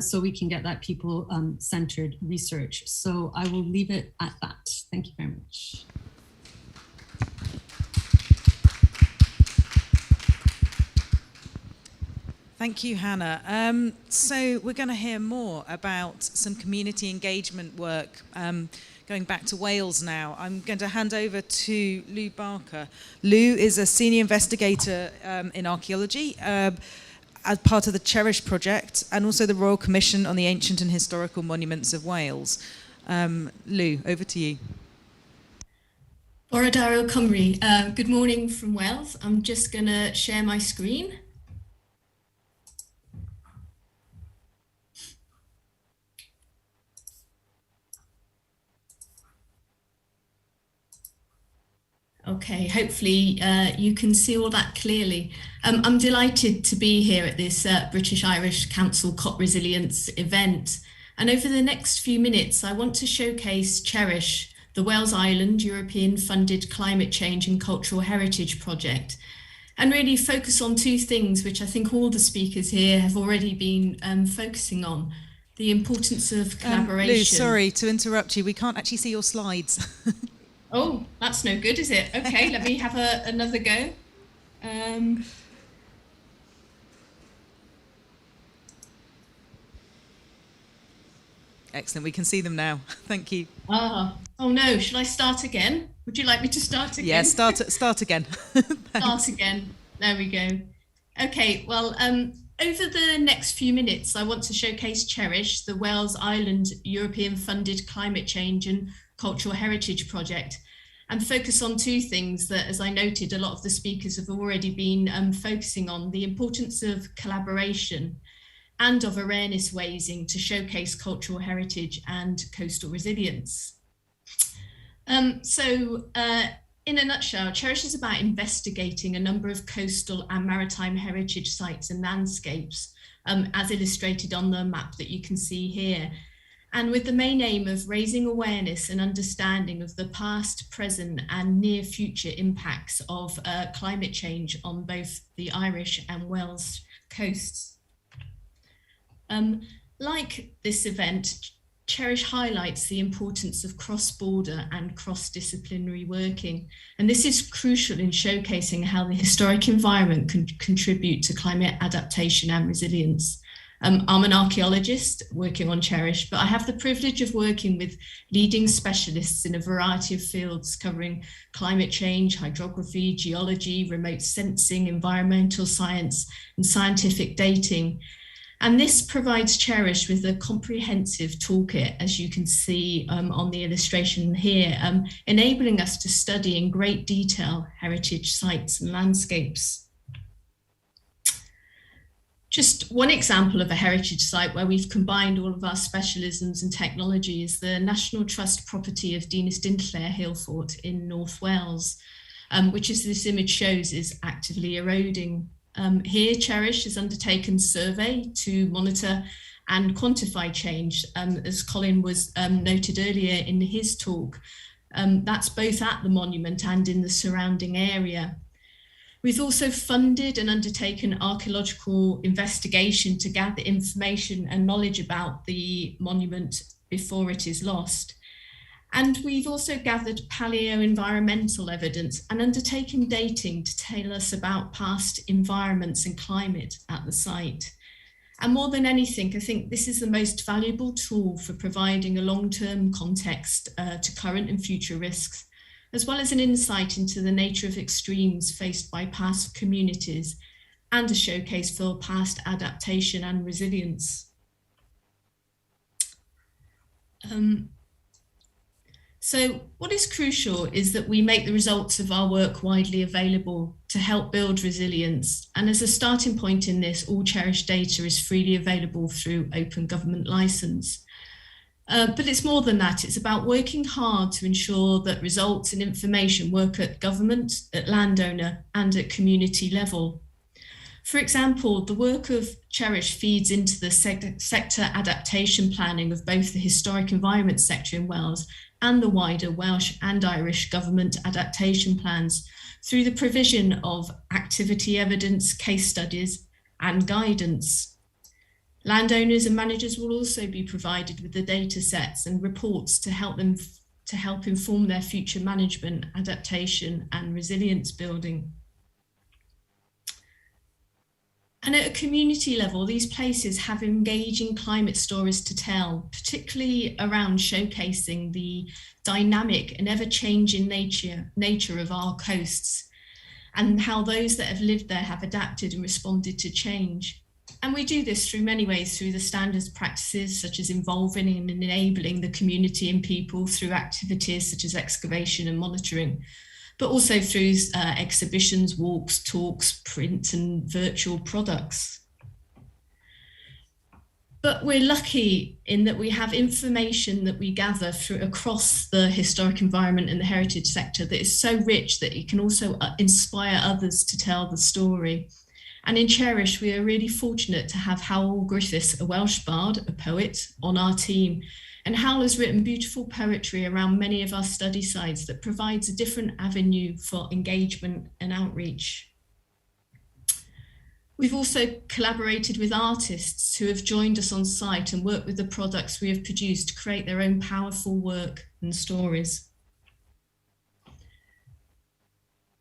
so we can get that people-centered research. So I will leave it at that. Thank you very much. Thank you, Hannah. So we're going to hear more about some community engagement work. Going back to Wales now, I'm going to hand over to Lou Barker. Lou is a senior investigator in archaeology as part of the Cherish project, and also the Royal Commission on the Ancient and Historical Monuments of Wales. Lou, over to you. Bore da o Cymru. Good morning from Wales. I'm just going to share my screen. Okay, hopefully you can see all that clearly. I'm delighted to be here at this British Irish Council COP Resilience event. And over the next few minutes, I want to showcase Cherish, the Wales Island European funded climate change and cultural heritage project. and really focus on two things, which I think all the speakers here have already been focusing on. The importance of collaboration. Lou, sorry to interrupt you. We can't actually see your slides. Oh, that's no good, is it? Okay, let me have another go. Excellent, we can see them now. Thank you. Oh no, should I start again? Would you like me to start again? Yeah, start again. Start again. There we go. Okay, well, over the next few minutes, I want to showcase Cherish, the Wales Island European-funded climate change and cultural heritage project, and focus on two things that, as I noted, a lot of the speakers have already been focusing on: the importance of collaboration and of awareness raising to showcase cultural heritage and coastal resilience. In a nutshell, Cherish is about investigating a number of coastal and maritime heritage sites and landscapes, as illustrated on the map that you can see here, and with the main aim of raising awareness and understanding of the past, present and near future impacts of climate change on both the Irish and Wales coasts. Like this event, Cherish highlights the importance of cross-border and cross-disciplinary working, and this is crucial in showcasing how the historic environment can contribute to climate adaptation and resilience. I'm an archaeologist working on Cherish, but I have the privilege of working with leading specialists in a variety of fields covering climate change, hydrography, geology, remote sensing, environmental science, and scientific dating. And this provides Cherish with a comprehensive toolkit, as you can see on the illustration here, enabling us to study in great detail heritage sites and landscapes. Just one example of a heritage site where we've combined all of our specialisms and technology is the National Trust property of Dinas Dinllaer Hill Fort in North Wales, which, as this image shows, is actively eroding. Here, Cherish has undertaken survey to monitor and quantify change, as Colin was noted earlier in his talk. That's both at the monument and in the surrounding area. We've also funded and undertaken archaeological investigation to gather information and knowledge about the monument before it is lost. And we've also gathered paleo-environmental evidence and undertaken dating to tell us about past environments and climate at the site. And more than anything, I think this is the most valuable tool for providing a long-term context to current and future risks, as well as an insight into the nature of extremes faced by past communities and a showcase for past adaptation and resilience. So what is crucial is that we make the results of our work widely available to help build resilience. And as a starting point in this, all Cherish data is freely available through open government license. But it's more than that. It's about working hard to ensure that results and information work at government, at landowner, and at community level. For example, the work of Cherish feeds into the sector adaptation planning of both the historic environment sector in Wales and the wider Welsh and Irish government adaptation plans through the provision of activity evidence, case studies, and guidance. Landowners and managers will also be provided with the data sets and reports to help inform their future management, adaptation, and resilience building. And at a community level, these places have engaging climate stories to tell, particularly around showcasing the dynamic and ever-changing nature of our coasts and how those that have lived there have adapted and responded to change. And we do this through many ways, through the standards practices, such as involving and enabling the community and people through activities such as excavation and monitoring, but also through exhibitions, walks, talks, print and virtual products. But we're lucky in that we have information that we gather through across the historic environment and the heritage sector that is so rich that it can also inspire others to tell the story. And in Cherish, we are really fortunate to have Hywel Griffiths, a Welsh bard, a poet, on our team. And Hywel has written beautiful poetry around many of our study sites that provides a different avenue for engagement and outreach. We've also collaborated with artists who have joined us on site and worked with the products we have produced to create their own powerful work and stories.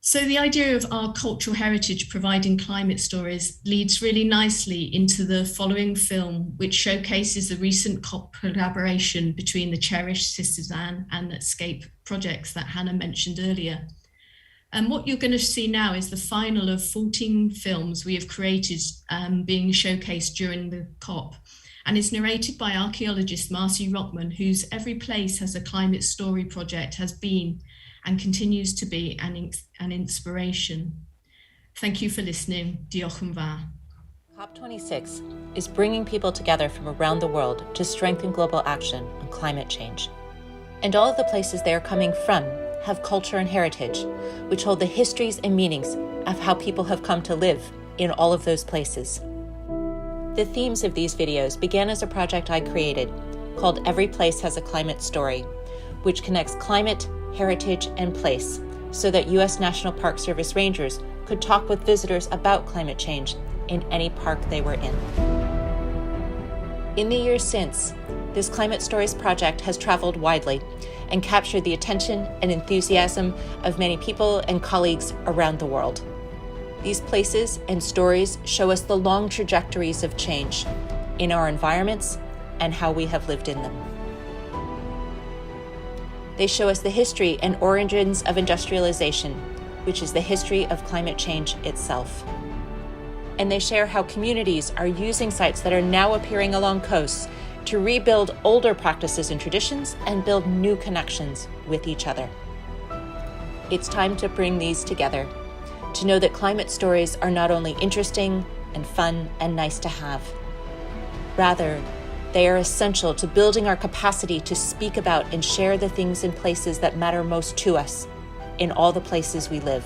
So the idea of our cultural heritage providing climate stories leads really nicely into the following film, which showcases the recent COP collaboration between the Cherish, Sisters Anne and Escape projects that Hannah mentioned earlier. And what you're going to see now is the final of 14 films we have created being showcased during the COP. And it's narrated by archaeologist Marcy Rockman, whose Every Place Has a Climate Story project has been and continues to be an inspiration. Thank you for listening. Diolch yn fawr. COP26 is bringing people together from around the world to strengthen global action on climate change. And all of the places they are coming from have culture and heritage, which hold the histories and meanings of how people have come to live in all of those places. The themes of these videos began as a project I created called Every Place Has a Climate Story, which connects climate, heritage, and place so that U.S. National Park Service rangers could talk with visitors about climate change in any park they were in. In the years since, this Climate Stories project has traveled widely and captured the attention and enthusiasm of many people and colleagues around the world. These places and stories show us the long trajectories of change in our environments and how we have lived in them. They show us the history and origins of industrialization, which is the history of climate change itself. And they share how communities are using sites that are now appearing along coasts to rebuild older practices and traditions and build new connections with each other. It's time to bring these together, to know that climate stories are not only interesting and fun and nice to have. Rather, they are essential to building our capacity to speak about and share the things and places that matter most to us in all the places we live.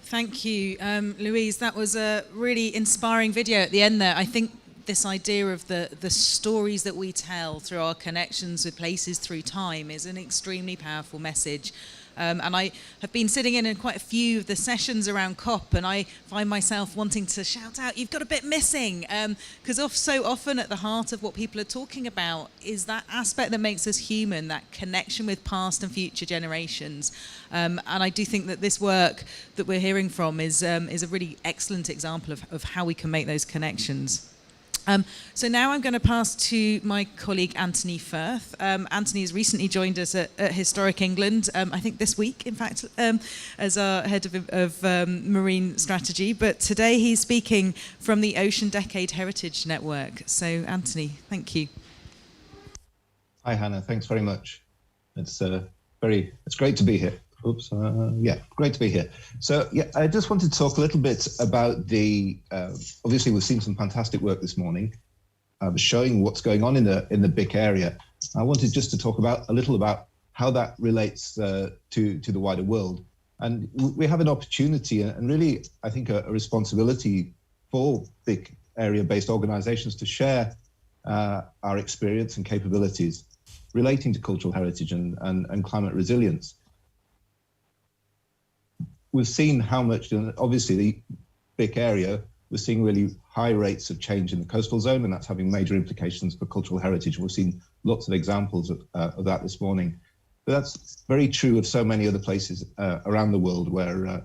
Thank you, Louise. That was a really inspiring video at the end there. I think this idea of the stories that we tell through our connections with places through time is an extremely powerful message. And I have been sitting in quite a few of the sessions around COP, and I find myself wanting to shout out, you've got a bit missing, because so often at the heart of what people are talking about is that aspect that makes us human, that connection with past and future generations. And I do think that this work that we're hearing from is a really excellent example of how we can make those connections. So now I'm going to pass to my colleague Anthony Firth. Anthony has recently joined us at Historic England, I think this week, in fact, as our head of marine strategy. But today he's speaking from the Ocean Decade Heritage Network. So Anthony, thank you. Hi Hannah, thanks very much. It's great to be here. Great to be here. So I just wanted to talk a little bit about the, obviously we've seen some fantastic work this morning, showing what's going on in the BIC area. I wanted just to talk a little about how that relates to the wider world. And we have an opportunity and really, I think, a responsibility for BIC area-based organizations to share our experience and capabilities relating to cultural heritage and climate resilience. We've seen how much, obviously the BIC area, we're seeing really high rates of change in the coastal zone, and that's having major implications for cultural heritage. We've seen lots of examples of that this morning. But that's very true of so many other places around the world where,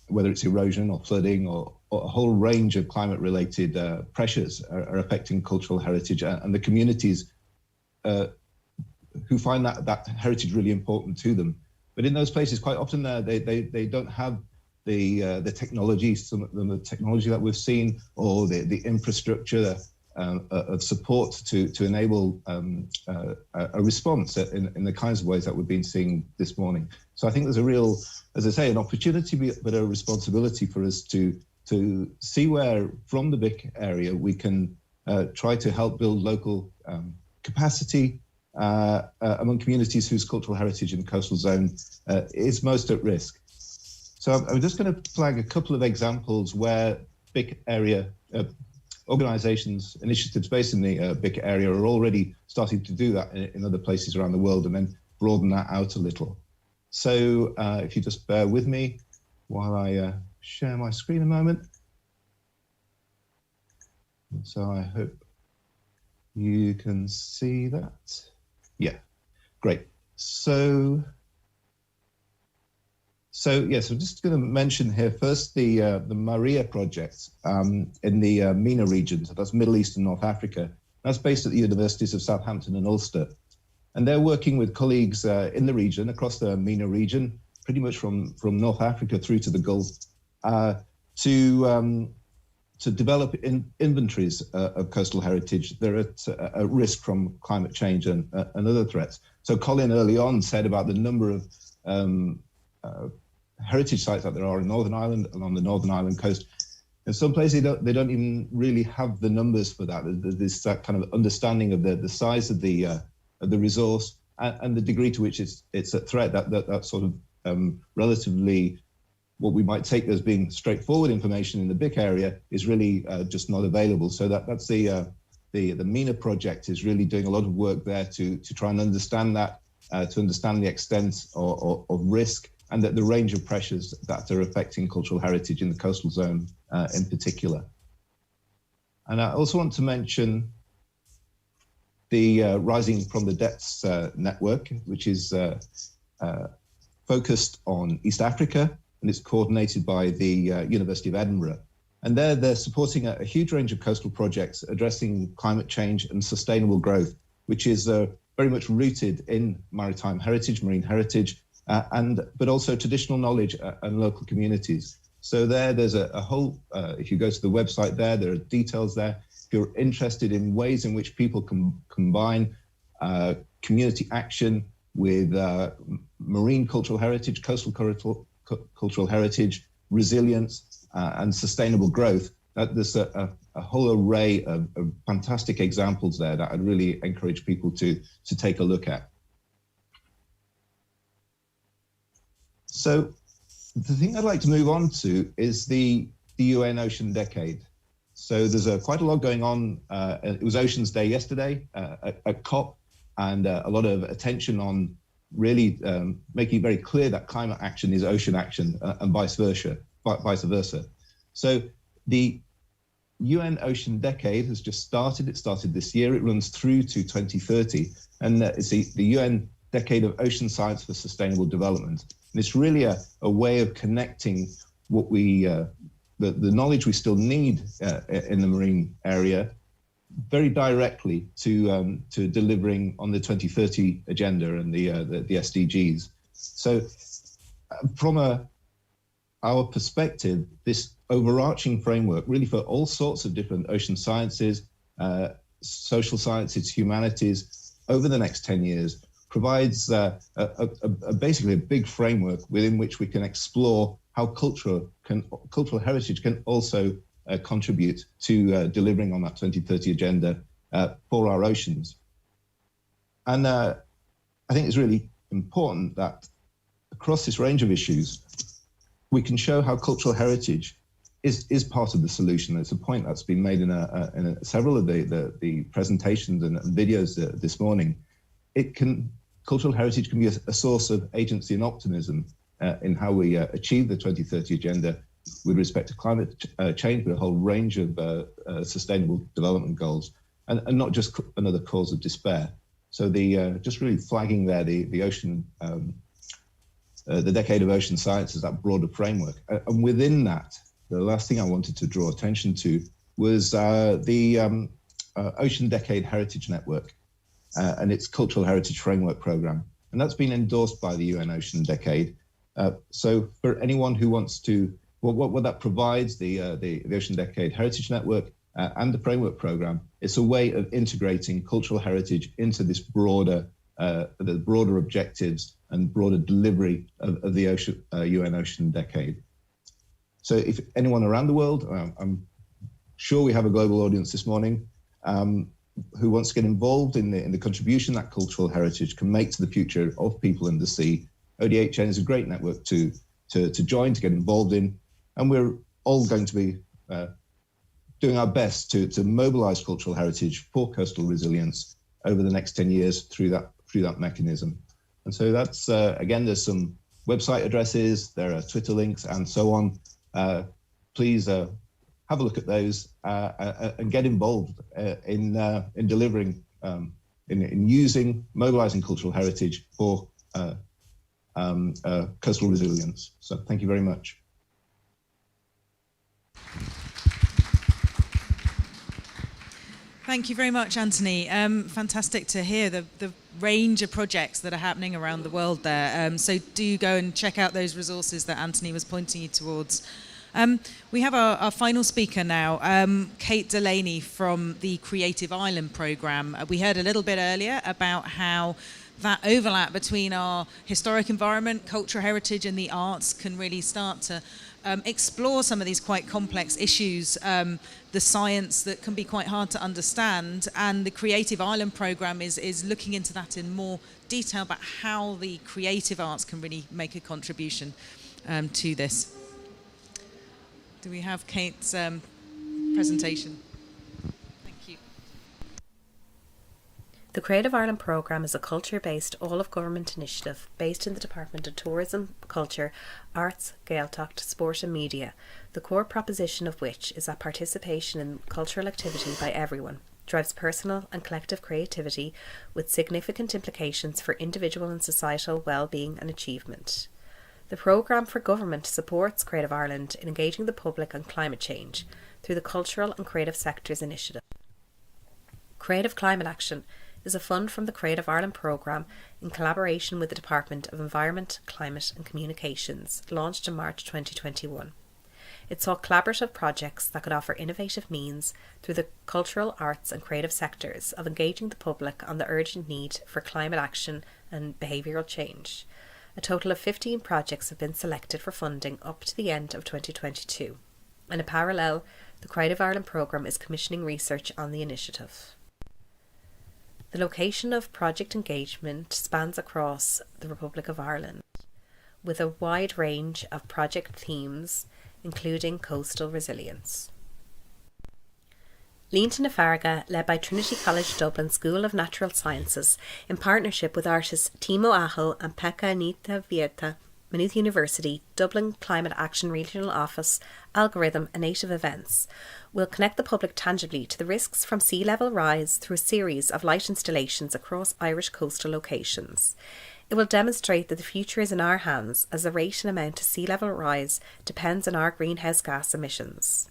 whether it's erosion or flooding or a whole range of climate-related pressures are affecting cultural heritage, and the communities who find that heritage really important to them. But in those places, quite often they don't have the technology, some of them the technology that we've seen, or the infrastructure of support to enable a response in the kinds of ways that we've been seeing this morning. So I think there's a real, as I say, an opportunity, but a responsibility for us to see where, from the BIC area, we can try to help build local capacity among communities whose cultural heritage in the coastal zone is most at risk. So I'm just going to flag a couple of examples where BIC area organizations, initiatives based in the BIC area are already starting to do that in other places around the world, and then broaden that out a little. So if you just bear with me while I share my screen a moment. So I hope you can see that. Yeah, great. So I'm just going to mention here first the Maria project in the MENA region. So that's Middle East and North Africa. That's based at the universities of Southampton and Ulster. And they're working with colleagues in the region, across the MENA region, pretty much from North Africa through to the Gulf, to develop inventories of coastal heritage that are at risk from climate change and other threats. So Colin early on said about the number of heritage sites that there are in Northern Ireland, along the Northern Ireland coast. In some places, they don't even really have the numbers for that. There's that kind of understanding of the size of the resource and the degree to which it's a threat. That sort of relatively what we might take as being straightforward information in the BIC area is really just not available. So that's the MENA project is really doing a lot of work there to try and understand that, to understand the extent of risk and the range of pressures that are affecting cultural heritage in the coastal zone in particular. And I also want to mention the Rising from the Depths network, which is focused on East Africa, and it's coordinated by the University of Edinburgh. And they're supporting a huge range of coastal projects addressing climate change and sustainable growth, which is very much rooted in maritime heritage, marine heritage, but also traditional knowledge and local communities. So there's a whole, if you go to the website there are details there. If you're interested in ways in which people can combine community action with marine cultural heritage, coastal cultural heritage, resilience, and sustainable growth, there's a whole array of fantastic examples there that I'd really encourage people to take a look at. So the thing I'd like to move on to is the UN Ocean Decade. So there's quite a lot going on. It was Oceans Day yesterday at COP, and a lot of attention on really making it very clear that climate action is ocean action and vice versa. So the UN Ocean Decade has just started. It started this year. It runs through to 2030, and it's the UN Decade of Ocean Science for Sustainable Development. And it's really a way of connecting what the knowledge we still need in the marine area very directly to delivering on the 2030 agenda and the SDGs. So from our perspective, this overarching framework really for all sorts of different ocean sciences, social sciences, humanities over the next 10 years provides basically a big framework within which we can explore how cultural heritage can also contribute to delivering on that 2030 agenda for our oceans. And I think it's really important that across this range of issues, we can show how cultural heritage is part of the solution. It's a point that's been made in several of the presentations and videos this morning. Cultural heritage can be a source of agency and optimism in how we achieve the 2030 agenda with respect to climate change, but a whole range of sustainable development goals, and not just another cause of despair. So just really flagging there the ocean, the Decade of Ocean Science as that broader framework. And within that, the last thing I wanted to draw attention to was the Ocean Decade Heritage Network and its Cultural Heritage Framework Programme. And that's been endorsed by the UN Ocean Decade. So for anyone who wants to, what that provides, the Ocean Decade Heritage Network and the Framework Programme, it's a way of integrating cultural heritage into this broader, the broader objectives and broader delivery of the UN Ocean Decade. So if anyone around the world, I'm sure we have a global audience this morning, who wants to get involved in the contribution that cultural heritage can make to the future of people in the sea, ODHN is a great network to join, to get involved in, and we're all going to be doing our best to mobilise cultural heritage for coastal resilience over the next 10 years through that mechanism. And so that's, again, there's some website addresses, there are Twitter links and so on. Please have a look at those and get involved in delivering, in mobilising cultural heritage for coastal resilience. So thank you very much. Thank you very much, Anthony. Fantastic to hear the range of projects that are happening around the world there. So do go and check out those resources that Anthony was pointing you towards. We have our final speaker now, Kate Delaney from the Creative Island programme. We heard a little bit earlier about how that overlap between our historic environment, cultural heritage and the arts can really start to explore some of these quite complex issues, the science that can be quite hard to understand, and the Creative Island programme is looking into that in more detail about how the creative arts can really make a contribution to this. Do we have Kate's presentation? Thank you. The Creative Ireland programme is a culture-based, all-of-government initiative based in the Department of Tourism, Culture, Arts, Gaeltacht, Sport and Media, the core proposition of which is that participation in cultural activity by everyone drives personal and collective creativity with significant implications for individual and societal well-being and achievement. The programme for government supports Creative Ireland in engaging the public on climate change through the Cultural and Creative Sectors Initiative. Creative Climate Action is a fund from the Creative Ireland programme in collaboration with the Department of Environment, Climate and Communications, launched in March 2021. It saw collaborative projects that could offer innovative means through the cultural, arts and creative sectors of engaging the public on the urgent need for climate action and behavioural change. A total of 15 projects have been selected for funding up to the end of 2022. And in parallel, the Creative Ireland programme is commissioning research on the initiative. The location of project engagement spans across the Republic of Ireland, with a wide range of project themes, including coastal resilience. Leanton na Farraga, led by Trinity College Dublin School of Natural Sciences, in partnership with artists Timo Aho and Pekka Niitä-Virta, Maynooth University, Dublin Climate Action Regional Office, Algorithm and Native Events, will connect the public tangibly to the risks from sea level rise through a series of light installations across Irish coastal locations. It will demonstrate that the future is in our hands, as the rate and amount of sea level rise depends on our greenhouse gas emissions.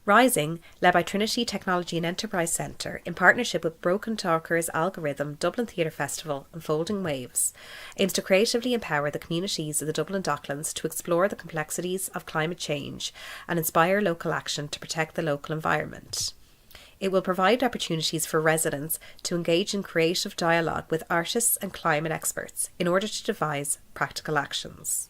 Rising, led by Trinity Technology and Enterprise Centre, in partnership with Broken Talkers, Algorithm, Dublin Theatre Festival and Folding Waves, aims to creatively empower the communities of the Dublin Docklands to explore the complexities of climate change and inspire local action to protect the local environment. It will provide opportunities for residents to engage in creative dialogue with artists and climate experts in order to devise practical actions.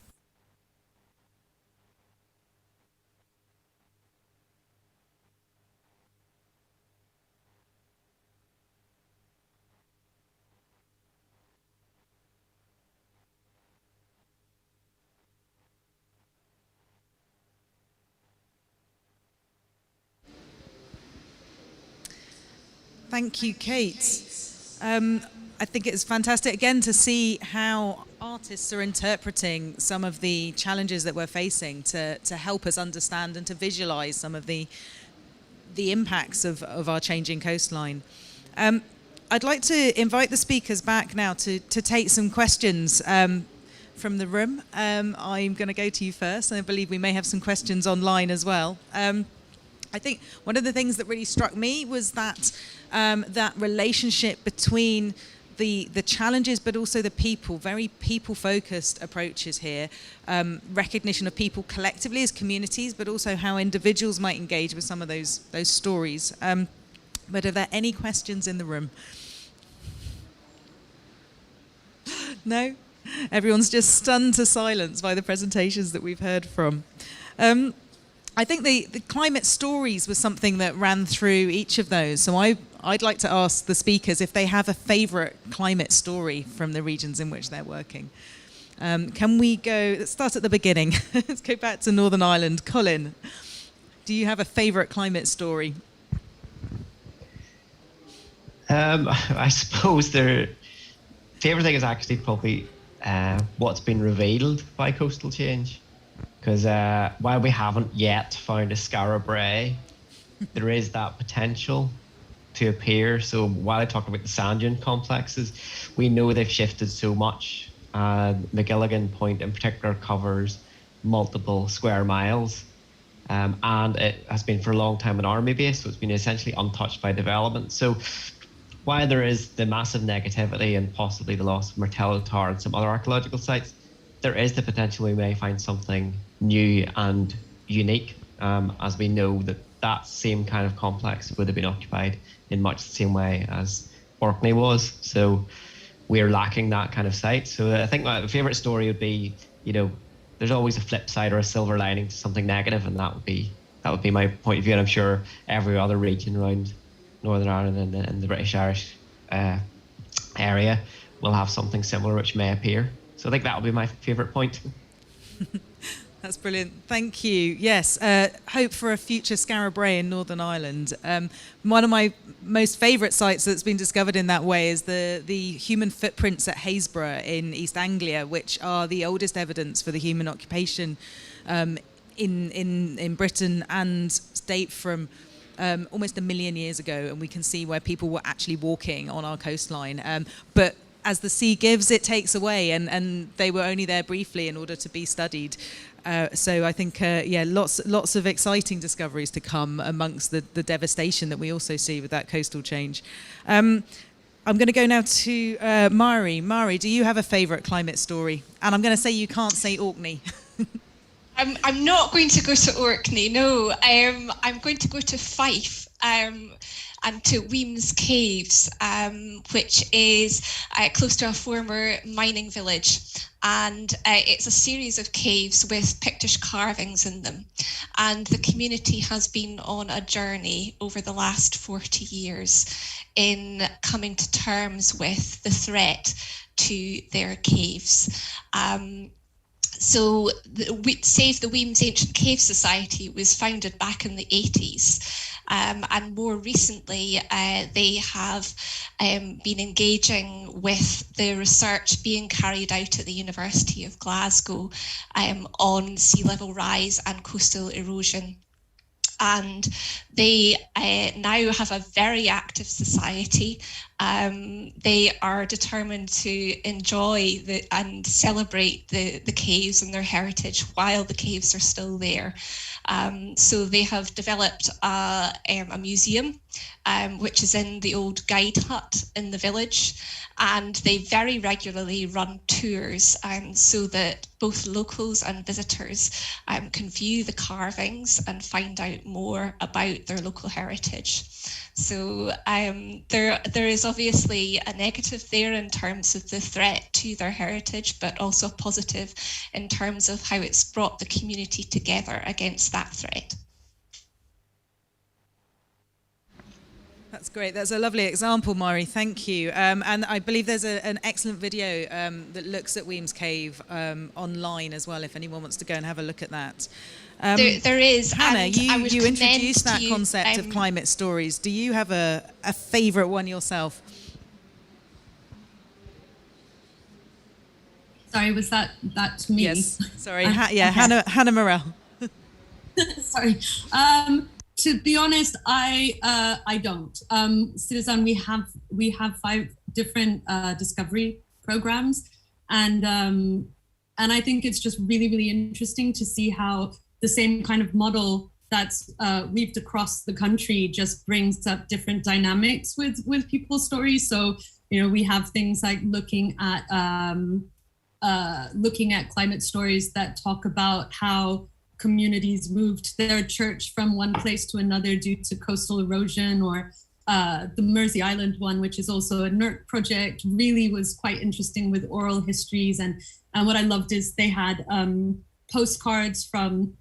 Thank you, Kate. I think it's fantastic, again, to see how artists are interpreting some of the challenges that we're facing to help us understand and to visualise some of the impacts of our changing coastline. I'd like to invite the speakers back now to take some questions from the room. I'm going to go to you first, and I believe we may have some questions online as well. I think one of the things that really struck me was that that relationship between the challenges but also the people, very people-focused approaches here, recognition of people collectively as communities, but also how individuals might engage with some of those stories. But are there any questions in the room? No? Everyone's just stunned to silence by the presentations that we've heard from. I think the climate stories was something that ran through each of those. So I'd like to ask the speakers if they have a favourite climate story from the regions in which they're working. Can we go, let's start at the beginning. Let's go back to Northern Ireland. Colin, Do you have a favourite climate story? I suppose their favourite thing is actually probably what's been revealed by coastal change. Because while we haven't yet found a Skara Brae, there is that potential to appear. So while I talk about the sand dune complexes, we know they've shifted so much. McGilligan Point in particular covers multiple square miles. And it has been for a long time an army base, so it's been essentially untouched by development. So while there is the massive negativity and possibly the loss of Martello Tower and some other archaeological sites, there is the potential we may find something new and unique, as we know that same kind of complex would have been occupied in much the same way as Orkney was. So we're lacking that kind of site. So I think my favourite story would be, there's always a flip side or a silver lining to something negative, and that would be my point of view. And I'm sure every other region around Northern Ireland and the British Irish area will have something similar which may appear. So I think that would be my favourite point. That's brilliant. Thank you. Yes, hope for a future Skara Brae in Northern Ireland. One of my most favourite sites that's been discovered in that way is the human footprints at Haysborough in East Anglia, which are the oldest evidence for the human occupation in Britain and date from almost 1 million years ago. And we can see where people were actually walking on our coastline. But as the sea gives, it takes away, and they were only there briefly in order to be studied. So I think, lots of exciting discoveries to come amongst the devastation that we also see with that coastal change. I'm going to go now to Mari. Mari, do you have a favourite climate story? And I'm going to say you can't say Orkney. I'm not going to go to Orkney, no. I'm going to go to Fife. And to Weems Caves, which is close to a former mining village. And it's a series of caves with Pictish carvings in them. And the community has been on a journey over the last 40 years in coming to terms with the threat to their caves. So Save the Weems Ancient Cave Society was founded back in the 80s. And more recently, they have been engaging with the research being carried out at the University of Glasgow on sea level rise and coastal erosion. And they now have a very active society. They are determined to enjoy and celebrate the caves and their heritage while the caves are still there. So they have developed a museum, which is in the old guide hut in the village, and they very regularly run tours so that both locals and visitors can view the carvings and find out more about their local heritage. So there is obviously a negative there in terms of the threat to their heritage, but also positive in terms of how it's brought the community together against that threat. That's great. That's a lovely example, Mari. Thank you. And I believe there's an excellent video that looks at Weems Cave online as well, if anyone wants to go and have a look at that. There is. Hannah, you introduced that concept of climate stories. Do you have a favourite one yourself? Sorry, was that me? Yes. Sorry. Hannah Morell. Sorry. To be honest, I don't. Citizen, we have 5 different discovery programs, and I think it's just really, really interesting to see how the same kind of model that's weaved across the country just brings up different dynamics with people's stories. So we have things like looking at climate stories that talk about how communities moved their church from one place to another due to coastal erosion, or the Mersey Island one, which is also a NERC project, really was quite interesting with oral histories. And what I loved is they had postcards from,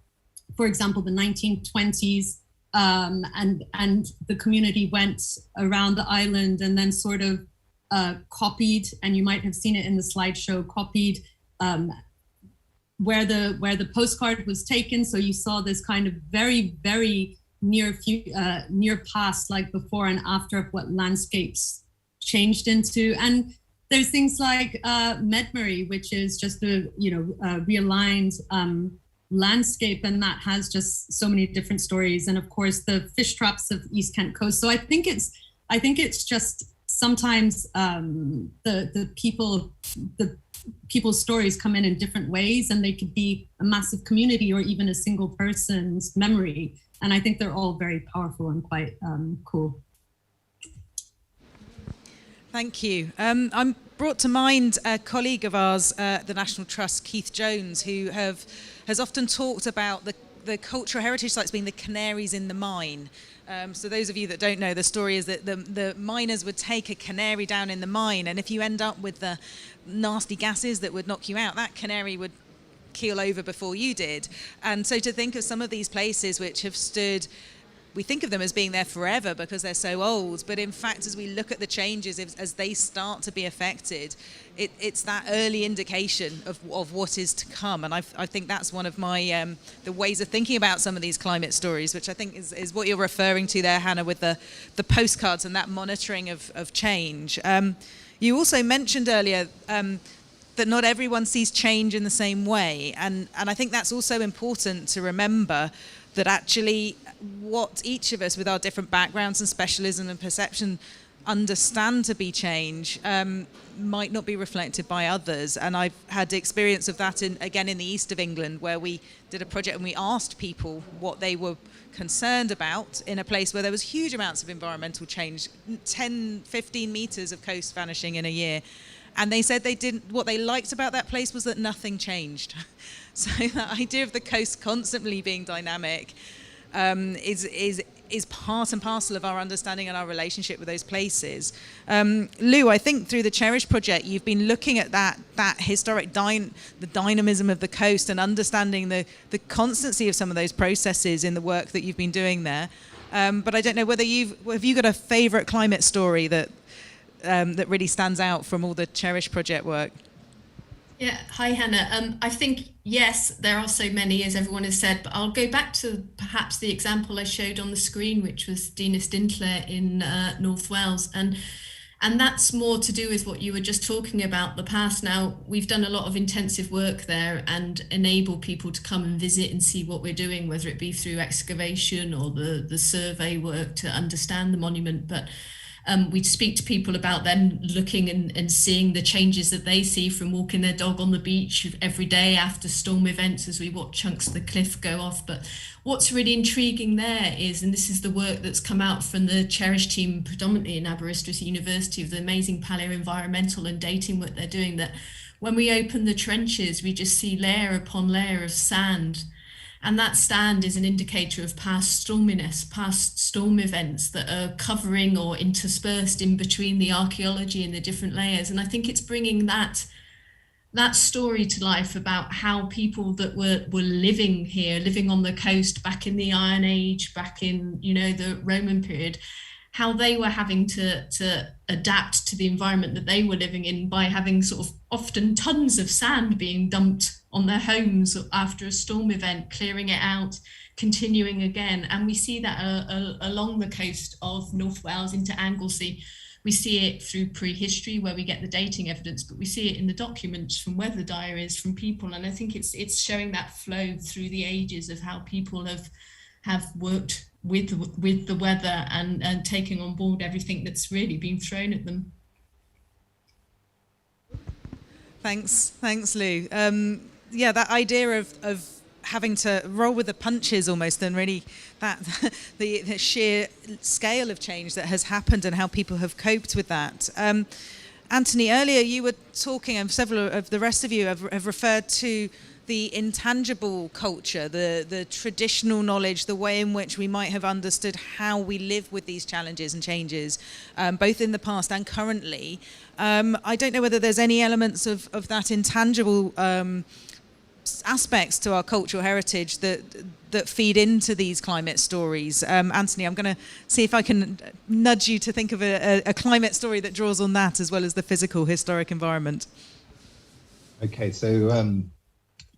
for example, the 1920s, and the community went around the island and then sort of copied, and you might have seen it in the slideshow, copied where the postcard was taken. So you saw this kind of very, very near past, like before and after of what landscapes changed into. And there's things like Medmurray, which is just a realigned landscape, and that has just so many different stories. And of course, the fish traps of East Kent Coast. So I think it's just sometimes the people's stories come in different ways, and they could be a massive community or even a single person's memory. And I think they're all very powerful and quite cool. Thank you. I'm brought to mind a colleague of ours at the National Trust, Keith Jones, who has often talked about the cultural heritage sites being the canaries in the mine. So those of you that don't know, the story is that the miners would take a canary down in the mine, and if you end up with the nasty gases that would knock you out, that canary would keel over before you did. And so to think of some of these places which have stood, we think of them as being there forever because they're so old, but in fact, as we look at the changes, as they start to be affected, it's that early indication of what is to come. And I think that's one of my the ways of thinking about some of these climate stories, which I think is what you're referring to there, Hannah, with the postcards and that monitoring of change. You also mentioned earlier that not everyone sees change in the same way, and I think that's also important to remember, that actually what each of us with our different backgrounds and specialism and perception understand to be change might not be reflected by others. And I've had the experience of that in the east of England, where we did a project and we asked people what they were concerned about in a place where there was huge amounts of environmental change, 10, 15 meters of coast vanishing in a year. And they said what they liked about that place was that nothing changed. So that idea of the coast constantly being dynamic is part and parcel of our understanding and our relationship with those places. Lou, I think through the Cherish project, you've been looking at that historic the dynamism of the coast and understanding the constancy of some of those processes in the work that you've been doing there. But I don't know whether have you got a favourite climate story that really stands out from all the Cherish project work? Yeah, hi Hannah. I think, yes, there are so many, as everyone has said, but I'll go back to perhaps the example I showed on the screen, which was Dinas Dintle in North Wales. And that's more to do with what you were just talking about, the past. Now, we've done a lot of intensive work there and enable people to come and visit and see what we're doing, whether it be through excavation or the survey work to understand the monument. But we'd speak to people about them looking and seeing the changes that they see from walking their dog on the beach every day after storm events as we watch chunks of the cliff go off. But what's really intriguing there is, and this is the work that's come out from the Cherish team predominantly in Aberystwyth University, of the amazing paleoenvironmental and dating work they're doing, that when we open the trenches, we just see layer upon layer of sand. And that sand is an indicator of past storminess, past storm events that are covering or interspersed in between the archaeology and the different layers. And I think it's bringing that story to life about how people that were living here, living on the coast back in the Iron Age, back in, the Roman period, how they were having to adapt to the environment that they were living in by having sort of often tons of sand being dumped on their homes after a storm event, clearing it out, continuing again. And we see that along the coast of North Wales into Anglesey. We see it through prehistory, where we get the dating evidence, but we see it in the documents from weather diaries from people. And I think it's showing that flow through the ages of how people have worked with the weather and taking on board everything that's really been thrown at them. Thanks, Lou. That idea of having to roll with the punches almost, and really that the sheer scale of change that has happened and how people have coped with that. Anthony, earlier you were talking, and several of the rest of you have referred to the intangible culture, the traditional knowledge, the way in which we might have understood how we live with these challenges and changes, both in the past and currently. I don't know whether there's any elements of that intangible aspects to our cultural heritage that feed into these climate stories. Anthony, I'm going to see if I can nudge you to think of a climate story that draws on that as well as the physical historic environment. Okay, so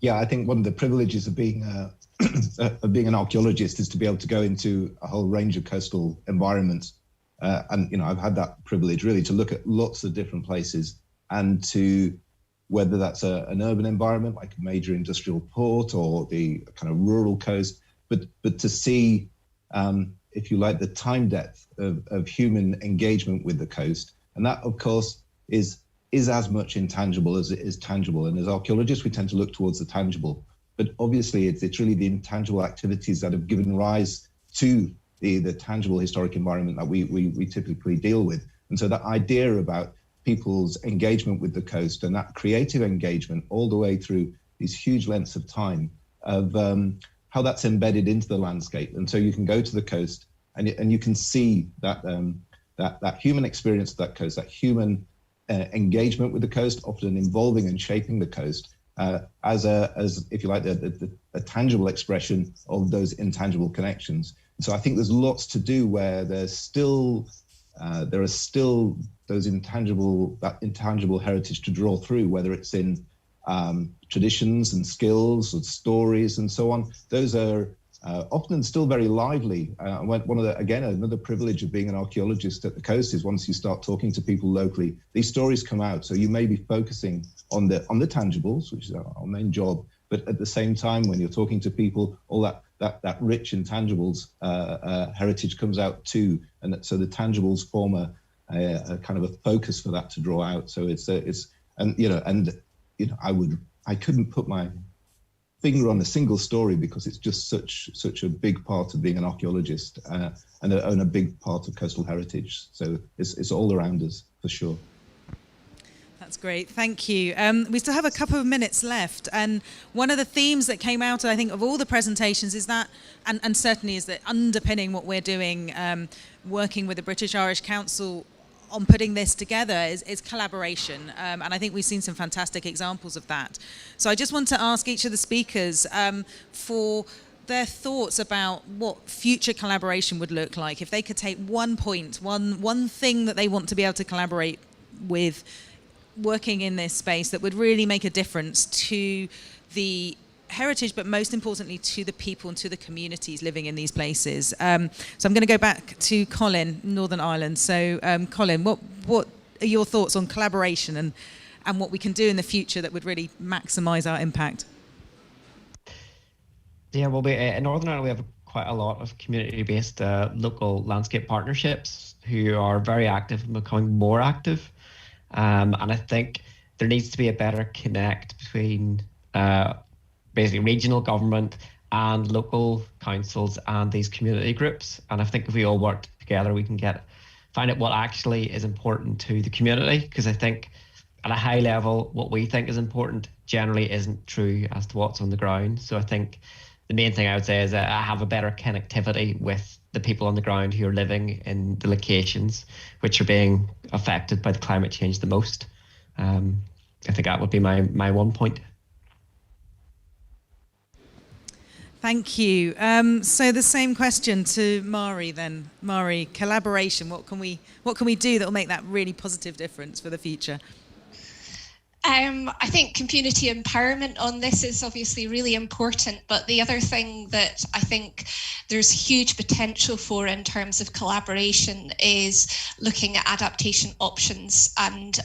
yeah, I think one of the privileges of being an archaeologist is to be able to go into a whole range of coastal environments. And, you know, I've had that privilege really to look at lots of different places, and to, whether that's an urban environment like a major industrial port or the kind of rural coast, but to see, if you like, the time depth of human engagement with the coast. And that, of course, is as much intangible as it is tangible. And as archaeologists, we tend to look towards the tangible. But obviously, it's really the intangible activities that have given rise to the tangible historic environment that we typically deal with. And so that idea about people's engagement with the coast, and that creative engagement all the way through these huge lengths of time, of how that's embedded into the landscape. And so you can go to the coast and you can see that that human experience of that coast, that human engagement with the coast, often involving and shaping the coast, as if you like, a tangible expression of those intangible connections. So I think there's lots to do where there are still those intangible heritage to draw through, whether it's in traditions and skills and stories and so on. Those are often still very lively. Another privilege of being an archaeologist at the coast is once you start talking to people locally, these stories come out. So you may be focusing on the tangibles, which is our main job, but at the same time, when you're talking to people, all that rich intangibles heritage comes out too, and so the tangibles form a kind of a focus for that to draw out. So I couldn't put my finger on a single story because it's just such a big part of being an archaeologist and a big part of coastal heritage. So it's all around us for sure. That's great, thank you. We still have a couple of minutes left, and one of the themes that came out, I think, of all the presentations is that, and certainly is that underpinning what we're doing, working with the British Irish Council on putting this together is collaboration, and I think we've seen some fantastic examples of that. So I just want to ask each of the speakers for their thoughts about what future collaboration would look like. If they could take one point, one thing that they want to be able to collaborate with, working in this space, that would really make a difference to the heritage, but most importantly to the people and to the communities living in these places. So I'm going to go back to Colin, Northern Ireland. So Colin, what are your thoughts on collaboration and what we can do in the future that would really maximise our impact? Yeah, well, in Northern Ireland we have quite a lot of community-based local landscape partnerships who are very active and becoming more active. And I think there needs to be a better connect between basically regional government and local councils and these community groups. And I think if we all work together, we can find out what actually is important to the community. Because I think at a high level, what we think is important generally isn't true as to what's on the ground. So I think the main thing I would say is that I have a better connectivity with the people on the ground who are living in the locations which are being affected by the climate change the most. I think that would be my one point. Thank you. So the same question to Mari then. Mari, collaboration, what can we do that will make that really positive difference for the future? I think community empowerment on this is obviously really important, but the other thing that I think there's huge potential for in terms of collaboration is looking at adaptation options and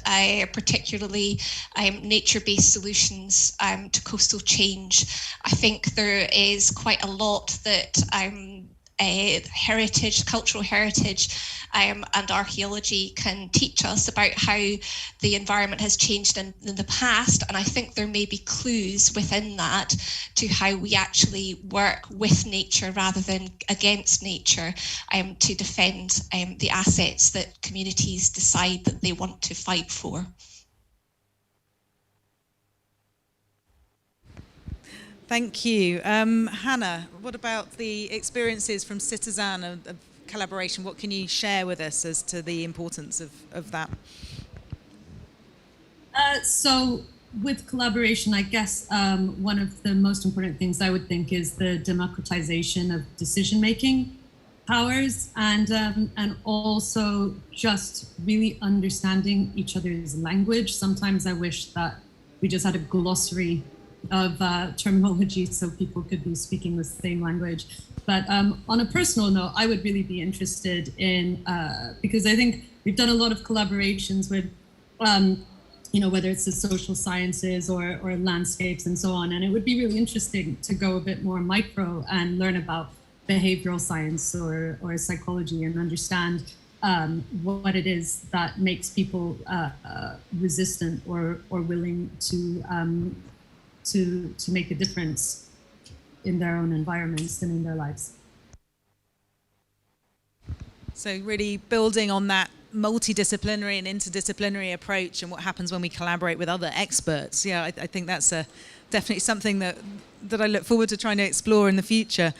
particularly nature-based solutions to coastal change. I think there is quite a lot that cultural heritage and archaeology can teach us about how the environment has changed in the past, and I think there may be clues within that to how we actually work with nature rather than against nature to defend the assets that communities decide that they want to fight for. Thank you. Hannah, what about the experiences from Citizen of collaboration? What can you share with us as to the importance of that? So with collaboration, I guess one of the most important things I would think is the democratization of decision-making powers, and also just really understanding each other's language. Sometimes I wish that we just had a glossary terminology so people could be speaking the same language. But on a personal note, I would really be interested in, because I think we've done a lot of collaborations with, whether it's the social sciences or landscapes and so on. And it would be really interesting to go a bit more micro and learn about behavioral science or psychology and understand what it is that makes people resistant or willing to make a difference in their own environments and in their lives. So really building on that multidisciplinary and interdisciplinary approach and what happens when we collaborate with other experts. Yeah, I think that's definitely something that I look forward to trying to explore in the future.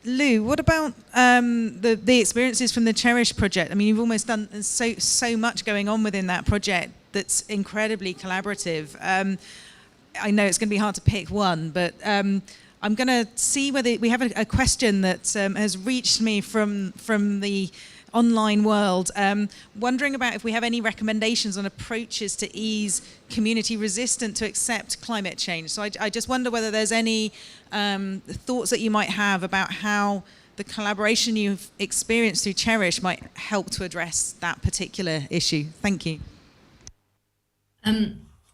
Lou, what about the experiences from the Cherish project? I mean, you've almost done so much going on within that project that's incredibly collaborative. I know it's going to be hard to pick one, but I'm going to see whether we have a question that has reached me from the online world, wondering about if we have any recommendations on approaches to ease community resistant to accept climate change. So I just wonder whether there's any thoughts that you might have about how the collaboration you've experienced through Cherish might help to address that particular issue. Thank you.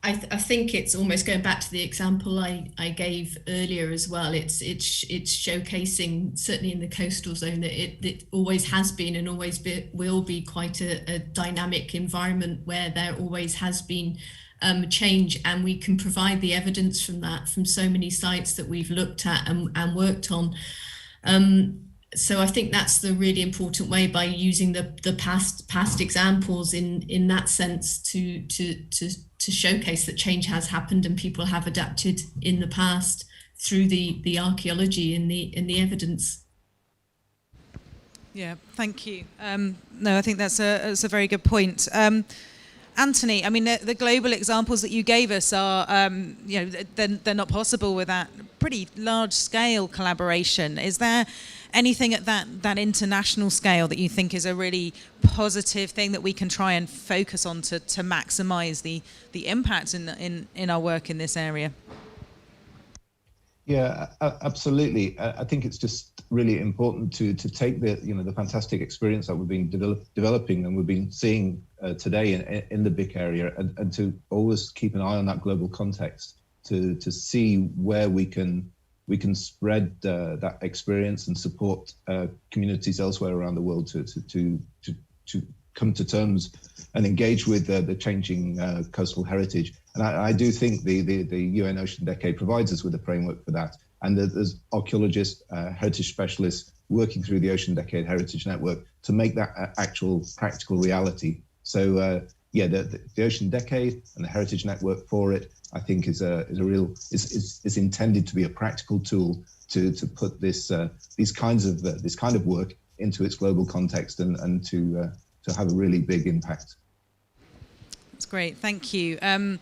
I think it's almost going back to the example I gave earlier as well. It's showcasing, certainly in the coastal zone, that it always has been and always will be quite a dynamic environment where there always has been change, and we can provide the evidence from that from so many sites that we've looked at and worked on. So I think that's the really important way, by using the past examples in that sense to showcase that change has happened and people have adapted in the past through the archaeology and the evidence. Yeah, thank you. No, I think that's a very good point. Anthony, I mean, the global examples that you gave us are, they're not possible without pretty large-scale collaboration. Is there anything at that international scale that you think is a really positive thing that we can try and focus on to maximise the impact in our work in this area? Yeah, absolutely. I think it's just really important to take the fantastic experience that we've been developing and we've been seeing today in the BIC area, and to always keep an eye on that global context to see where we can spread that experience and support communities elsewhere around the world to come to terms and engage with the changing coastal heritage. And I do think the UN Ocean Decade provides us with a framework for that. And there's archaeologists, heritage specialists working through the Ocean Decade Heritage Network to make that actual practical reality. So the Ocean Decade and the Heritage Network for it, I think is intended to be a practical tool to put this kind of work into its global context and to have a really big impact. That's great, thank you. And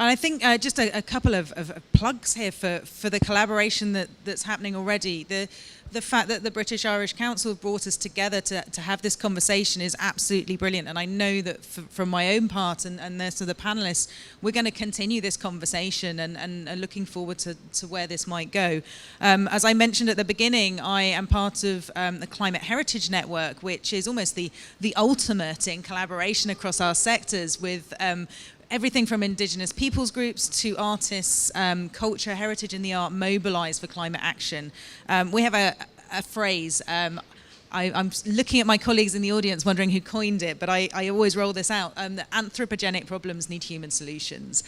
I think just a couple of plugs here for the collaboration that's happening already. The fact that the British Irish Council have brought us together to have this conversation is absolutely brilliant. And I know that from my own part and the rest of the panelists, we're going to continue this conversation and are looking forward to where this might go. As I mentioned at the beginning, I am part of the Climate Heritage Network, which is almost the ultimate in collaboration across our sectors with everything from Indigenous peoples groups to artists, culture, heritage and the art mobilised for climate action. We have a phrase, I'm looking at my colleagues in the audience wondering who coined it, but I always roll this out, that anthropogenic problems need human solutions.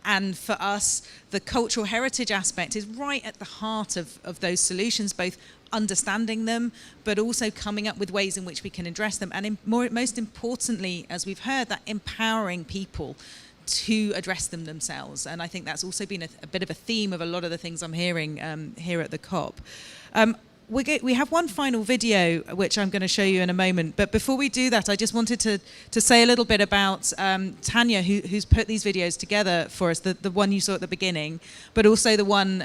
And for us, the cultural heritage aspect is right at the heart of those solutions, both understanding them, but also coming up with ways in which we can address them. And most importantly, as we've heard, that empowering people to address them themselves. And I think that's also been a bit of a theme of a lot of the things I'm hearing here at the COP. We have one final video, which I'm going to show you in a moment. But before we do that, I just wanted to say a little bit about Tanya, who's put these videos together for us, the one you saw at the beginning, but also the one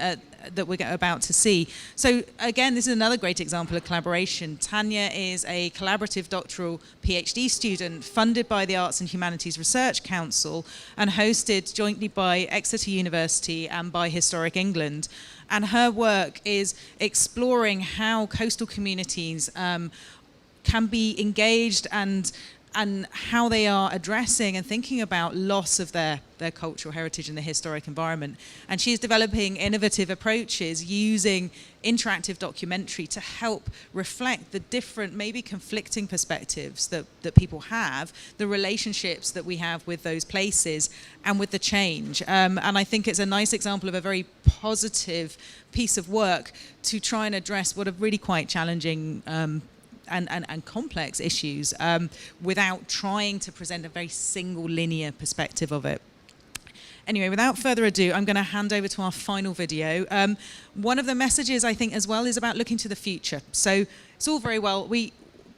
that we're about to see. So again, this is another great example of collaboration. Tanya is a collaborative doctoral PhD student funded by the Arts and Humanities Research Council and hosted jointly by Exeter University and by Historic England. And her work is exploring how coastal communities can be engaged and how they are addressing and thinking about loss of their cultural heritage in the historic environment. And she's developing innovative approaches using interactive documentary to help reflect the different, maybe conflicting perspectives that people have, the relationships that we have with those places and with the change. And I think it's a nice example of a very positive piece of work to try and address what are really quite challenging and complex issues without trying to present a very single linear perspective of it. Anyway, without further ado, I'm going to hand over to our final video. One of the messages, I think, as well, is about looking to the future. So it's all very well.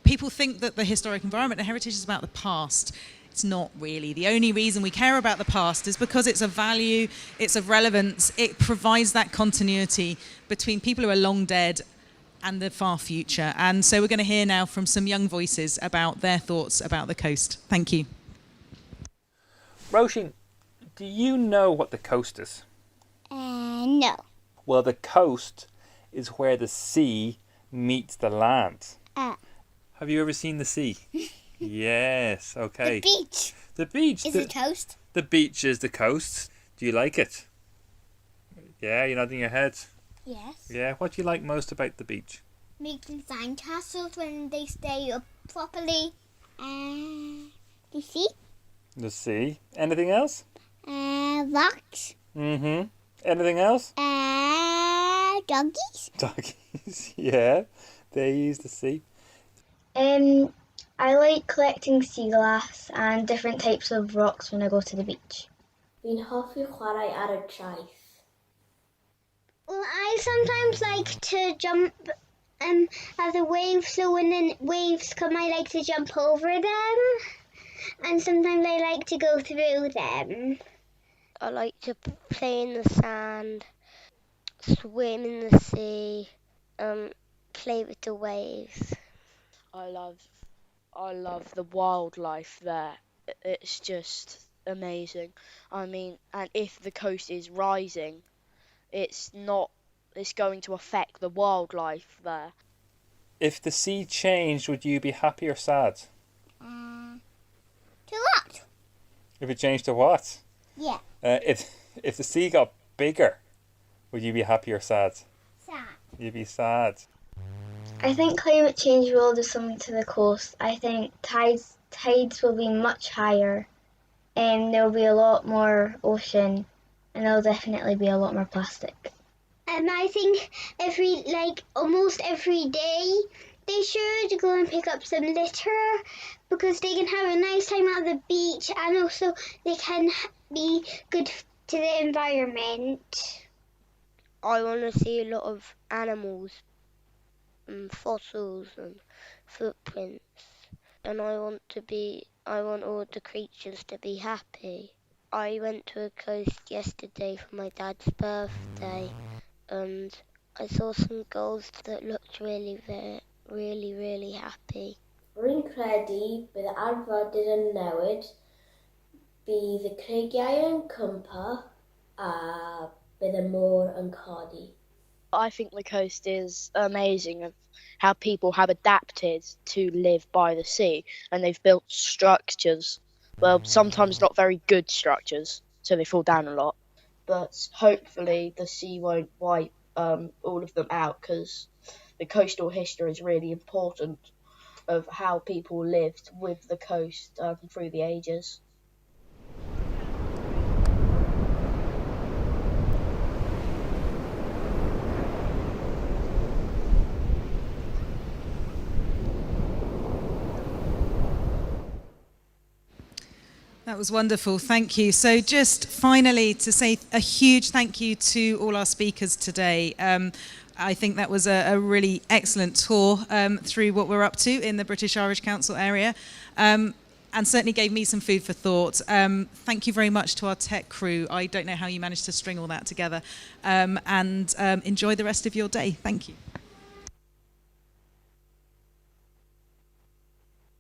People think that the historic environment and heritage is about the past. It's not really. The only reason we care about the past is because it's of value, it's of relevance, it provides that continuity between people who are long dead and the far future. And so we're going to hear now from some young voices about their thoughts about the coast. Thank you. Roisin, do you know what the coast is? No. Well, the coast is where the sea meets the land. Have you ever seen the sea? Yes, okay. The beach. The beach. Is the coast. The beach is the coast. Do you like it? Yeah, you're nodding your head. Yes. Yeah, what do you like most about the beach? Making sandcastles when they stay up properly. The sea. The sea. Anything else? Rocks. Anything else? Doggies. Doggies, yeah. They use the sea. I like collecting sea glass and different types of rocks when I go to the beach. Fi'n hoffi chwarae ar y traeth. Well, I sometimes like to jump at the waves, so when the waves come, I like to jump over them. And sometimes I like to go through them. I like to play in the sand, swim in the sea, play with the waves. I love the wildlife there. It's just amazing. I mean, and if the coast is rising, it's going to affect the wildlife there. If the sea changed, would you be happy or sad? To what? If it changed to what? Yeah. If the sea got bigger, would you be happy or sad? Sad. You'd be sad. I think climate change will do something to the coast. I think tides will be much higher, and there will be a lot more ocean, and there will definitely be a lot more plastic. And I think almost every day, they should go and pick up some litter because they can have a nice time at the beach, and also they can be good to the environment. I want to see a lot of animals and fossils and footprints, and I want all the creatures to be happy. I went to a coast yesterday for my dad's birthday, and I saw some gulls that looked really happy. Rwy'n credu bydd arfordir yn newid, bydd y creigiau yn cwmpo, a bydd y môr yn codi. I think the coast is amazing of how people have adapted to live by the sea, and they've built structures, well, sometimes not very good structures, so they fall down a lot, but hopefully the sea won't wipe all of them out, because the coastal history is really important of how people lived with the coast through the ages. That was wonderful, thank you. So just finally to say a huge thank you to all our speakers today. I think that was a really excellent tour through what we're up to in the British Irish Council area. And and certainly gave me some food for thought. Thank you very much to our tech crew. I don't know how you managed to string all that together. And enjoy the rest of your day. Thank you.